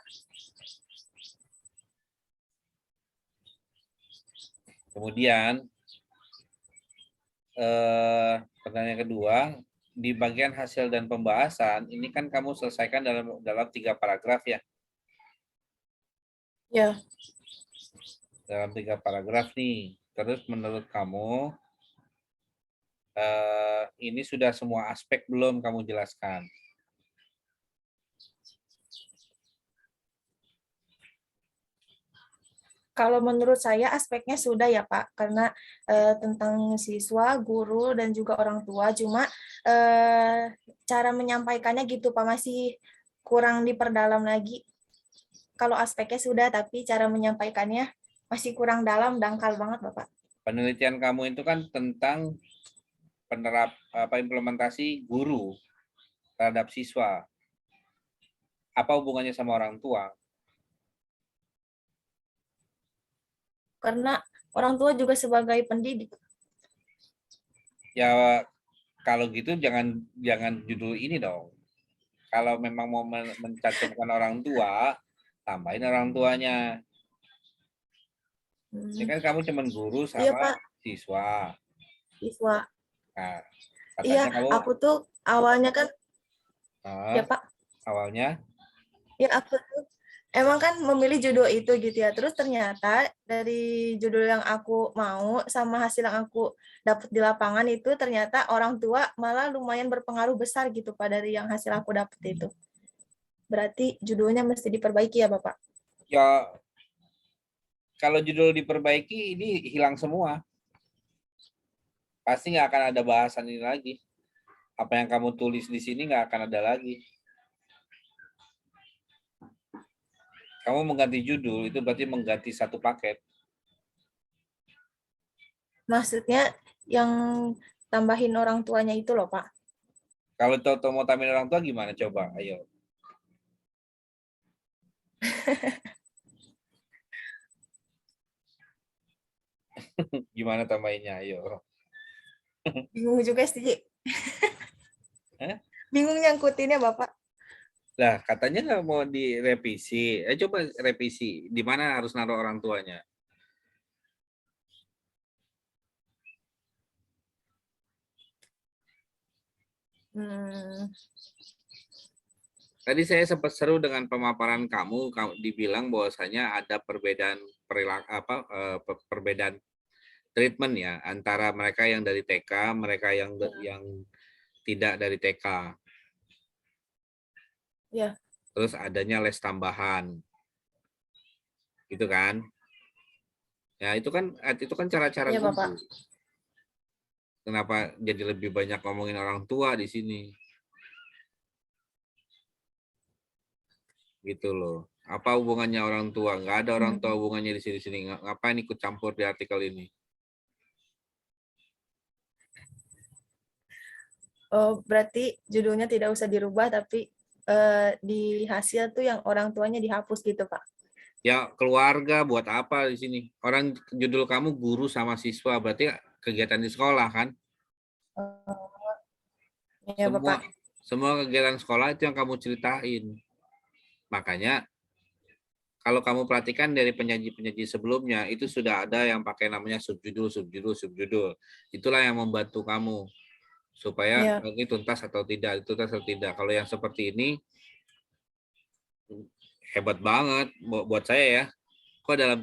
Kemudian pertanyaan kedua, di bagian hasil dan pembahasan ini kan kamu selesaikan dalam 3 paragraf ya.
Ya,
Dalam 3 paragraf nih. Terus menurut kamu ini sudah semua aspek belum kamu jelaskan?
kalau menurut saya aspeknya sudah ya Pak, karena tentang siswa, guru, dan juga orang tua, cuma cara menyampaikannya gitu Pak, masih kurang diperdalam lagi. Kalau aspeknya sudah, tapi cara menyampaikannya masih kurang dalam, dangkal banget Bapak.
Penelitian kamu itu kan tentang implementasi guru terhadap siswa. Apa hubungannya sama orang tua?
Karena orang tua juga sebagai pendidik.
Ya kalau gitu jangan judul ini dong. Kalau memang mau mencantumkan orang tua, tambahin orang tuanya. Ini kan kamu cuma guru
Iya
sama
Pak,
siswa.
siswa.
Nah,
Iya,
katanya kamu
aku tuh awalnya kan, ya Pak,
awalnya
ya aku tuh emang kan memilih judul itu gitu ya. Terus ternyata dari judul yang aku mau sama hasil yang aku dapat di lapangan itu ternyata orang tua malah lumayan berpengaruh besar gitu Pak dari yang hasil aku dapat itu. Berarti judulnya mesti diperbaiki ya Bapak.
ya kalau judul diperbaiki ini hilang semua. Pasti nggak akan ada bahasan ini lagi. Apa yang kamu tulis di sini nggak akan ada lagi. Kamu mengganti judul itu berarti mengganti satu paket.
Maksudnya yang tambahin orang tuanya itu loh Pak.
Kalau tahu mau tambahin orang tua gimana coba? Ayo. Gimana tambahinnya? Ayo.
Bingung juga sih. Bingung nyangkutinnya Bapak.
Lah, katanya nggak mau direvisi. Coba revisi. Di mana harus naruh orang tuanya? Tadi saya sempat seru dengan pemaparan kamu dibilang bahwasanya ada perbedaan perbedaan treatment ya antara mereka yang dari TK, mereka yang tidak dari TK.
Ya.
Terus adanya les tambahan. Gitu kan? Ya, itu kan cara-cara
Iya,
guru.
Bapak.
Kenapa jadi lebih banyak ngomongin orang tua di sini? Gitu loh. Apa hubungannya orang tua? Nggak ada orang tua hubungannya di sini. Ngapain ikut campur di artikel ini?
Oh, berarti judulnya tidak usah dirubah, tapi di hasil tuh yang orang tuanya dihapus gitu, Pak.
Ya, keluarga buat apa di sini? Orang judul kamu guru sama siswa, berarti kegiatan di sekolah kan?
Ya, Bapak.
Semua kegiatan sekolah itu yang kamu ceritain. Makanya kalau kamu perhatikan dari penyaji-penyaji sebelumnya, itu sudah ada yang pakai namanya subjudul. Itulah yang membantu kamu supaya ini tuntas atau tidak. Kalau yang seperti ini hebat banget buat saya ya. Kok dalam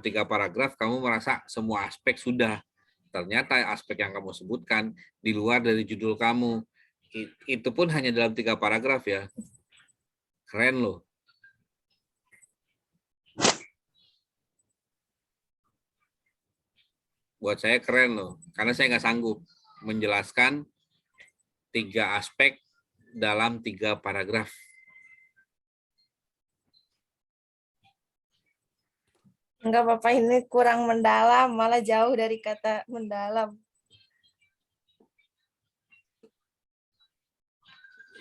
tiga paragraf kamu merasa semua aspek sudah. Ternyata aspek yang kamu sebutkan di luar dari judul kamu. Itu pun hanya dalam 3 paragraf ya. Keren loh. Buat saya keren loh. Karena saya nggak sanggup menjelaskan 3 aspek dalam 3 paragraf.
Enggak, Bapak, ini kurang mendalam, malah jauh dari kata mendalam.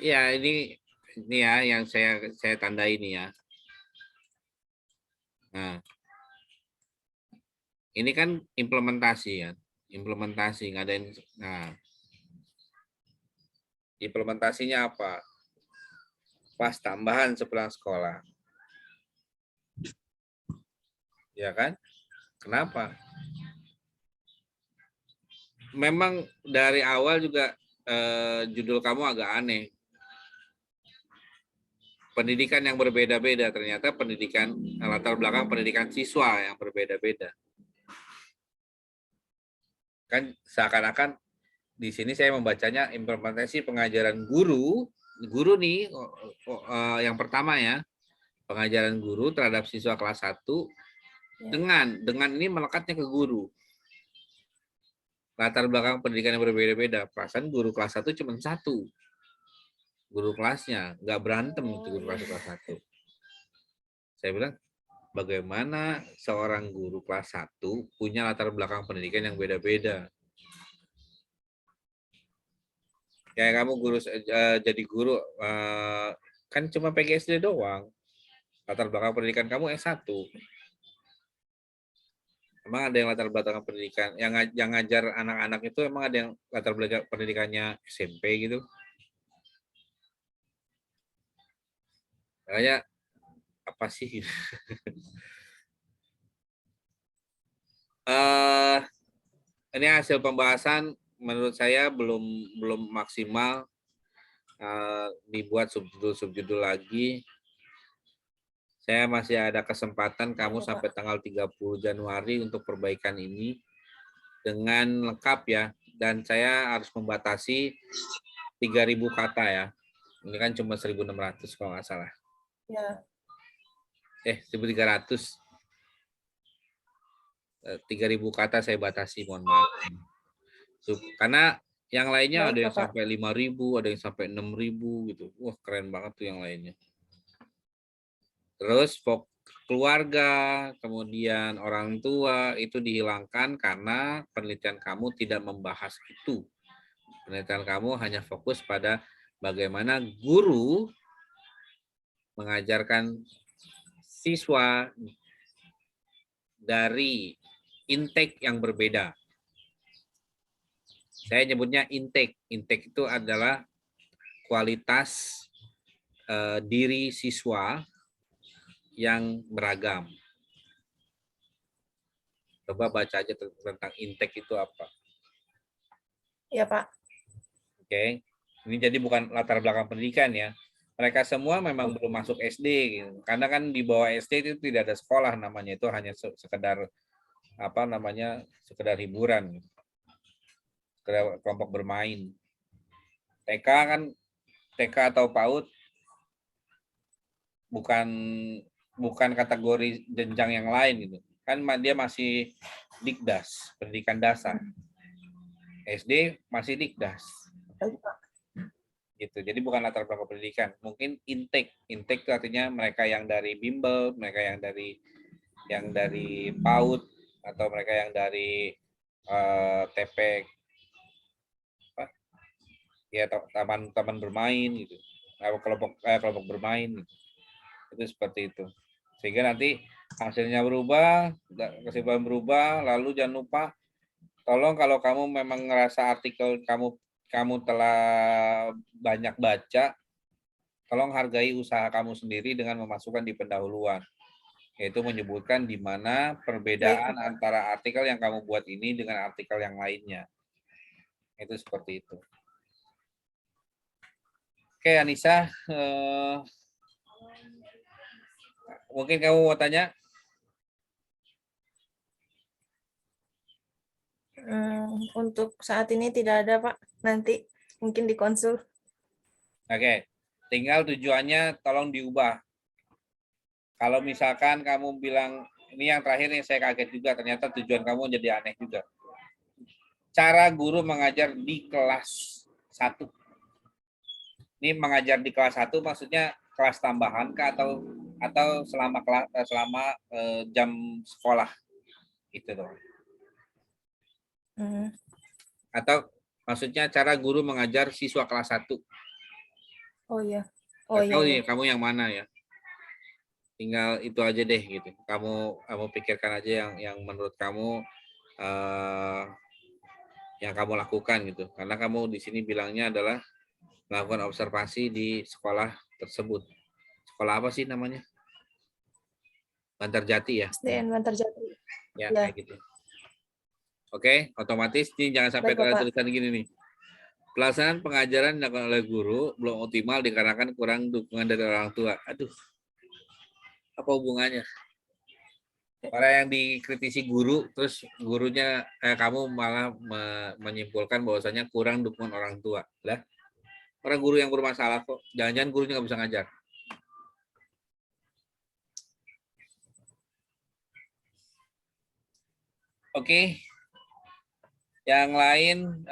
Ya, ini ya yang saya tandai ini ya. Nah, ini kan implementasi ya. Implementasi ngadain. Nah, implementasinya apa? Pas tambahan sepulang sekolah. Ya kan? Kenapa? Memang dari awal juga judul kamu agak aneh. Pendidikan yang berbeda-beda, ternyata pendidikan latar belakang pendidikan siswa yang berbeda-beda. Kan seakan-akan di sini saya membacanya implementasi pengajaran guru nih yang pertama ya, pengajaran guru terhadap siswa kelas 1 dengan ini melekatnya ke guru. Latar belakang pendidikan yang berbeda-beda. Perasaan guru kelas 1 cuma satu. Guru kelasnya, nggak berantem itu guru kelas 1. Saya bilang, bagaimana seorang guru kelas 1 punya latar belakang pendidikan yang beda-beda. Kayak kamu guru jadi guru kan cuma PGSD doang. Latar belakang pendidikan kamu S1. Emang ada yang latar belakang pendidikan yang ngajar anak-anak itu emang ada yang latar belakang pendidikannya SMP gitu? Kayak apa sih? Ini hasil pembahasan menurut saya belum maksimal, dibuat subjudul lagi. Saya masih ada kesempatan kamu sampai tanggal 30 Januari untuk perbaikan ini dengan lengkap ya. Dan saya harus membatasi 3.000 kata ya. Ini kan cuma 1.600 kalau nggak salah.
Ya.
1.300. 3.000 kata saya batasi, mohon maaf. Karena yang lainnya ada yang sampai 5.000, ada yang sampai 6.000 gitu. Wah, keren banget tuh yang lainnya. Terus keluarga, kemudian orang tua itu dihilangkan karena penelitian kamu tidak membahas itu. Penelitian kamu hanya fokus pada bagaimana guru mengajarkan siswa dari intake yang berbeda. Saya nyebutnya intake. Intake itu adalah kualitas diri siswa yang beragam. Coba baca aja tentang intake itu apa.
Ya, Pak.
Oke. Ini jadi bukan latar belakang pendidikan ya. Mereka semua memang belum masuk SD gitu. Karena kan di bawah SD itu tidak ada sekolah namanya, itu hanya sekedar sekedar hiburan. Sekedar kelompok bermain. TK atau PAUD bukan kategori jenjang yang lain gitu. Kan dia masih Dikdas, pendidikan dasar. SD masih Dikdas. Gitu. Jadi bukan latar belakang pendidikan, mungkin intake itu artinya mereka yang dari bimbel, mereka yang dari PAUD, atau mereka yang dari TP ya, taman bermain gitu, kelompok bermain gitu. Itu seperti itu, sehingga nanti hasilnya berubah, kesimpulan berubah. Lalu jangan lupa, tolong kalau kamu memang ngerasa artikel kamu telah banyak baca, tolong hargai usaha kamu sendiri dengan memasukkan di pendahuluan, yaitu menyebutkan di mana perbedaan antara artikel yang kamu buat ini dengan artikel yang lainnya. Itu seperti itu. Oke, Anissa, mungkin kamu mau tanya?
Untuk saat ini tidak ada, Pak. Nanti mungkin dikonsul.
Oke, tinggal tujuannya tolong diubah. Kalau misalkan kamu bilang, ini yang terakhir yang saya kaget juga, ternyata tujuan kamu jadi aneh juga. Cara guru mengajar di kelas 1. Ini mengajar di kelas 1 maksudnya kelas tambahan kah atau selama jam sekolah itu tuh. Atau maksudnya cara guru mengajar siswa kelas 1.
Oh iya.
Nih, kamu yang mana ya? Tinggal itu aja deh gitu. Kamu pikirkan aja yang menurut kamu yang kamu lakukan gitu. Karena kamu di sini bilangnya adalah melakukan observasi di sekolah tersebut. Sekolah apa sih namanya? Bantarjati ya?
SDN Bantarjati.
Ya, kayak gitu. Oke, otomatis ini jangan sampai ada tulisan gini nih. Pelaksanaan pengajaran dilakukan oleh guru belum optimal dikarenakan kurang dukungan dari orang tua. Aduh, apa hubungannya? Para yang dikritisi guru, terus gurunya kamu malah menyimpulkan bahwasanya kurang dukungan orang tua. Lah, orang guru yang bermasalah kok. Jangan-jangan gurunya nggak bisa ngajar. Oke, yang lain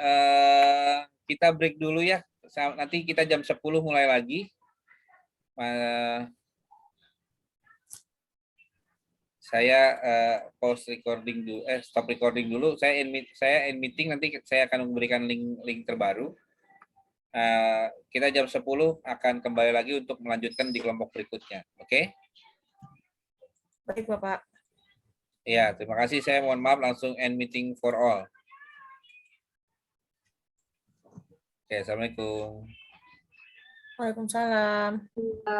kita break dulu ya. Nanti kita jam 10 mulai lagi. Saya pause recording dulu, stop recording dulu. Saya end meeting, nanti saya akan memberikan link terbaru. Kita jam 10 akan kembali lagi untuk melanjutkan di kelompok berikutnya. Oke?
Baik, Bapak.
Ya, terima kasih. Saya mohon maaf, langsung end meeting for all. Oke, Assalamualaikum.
Waalaikumsalam.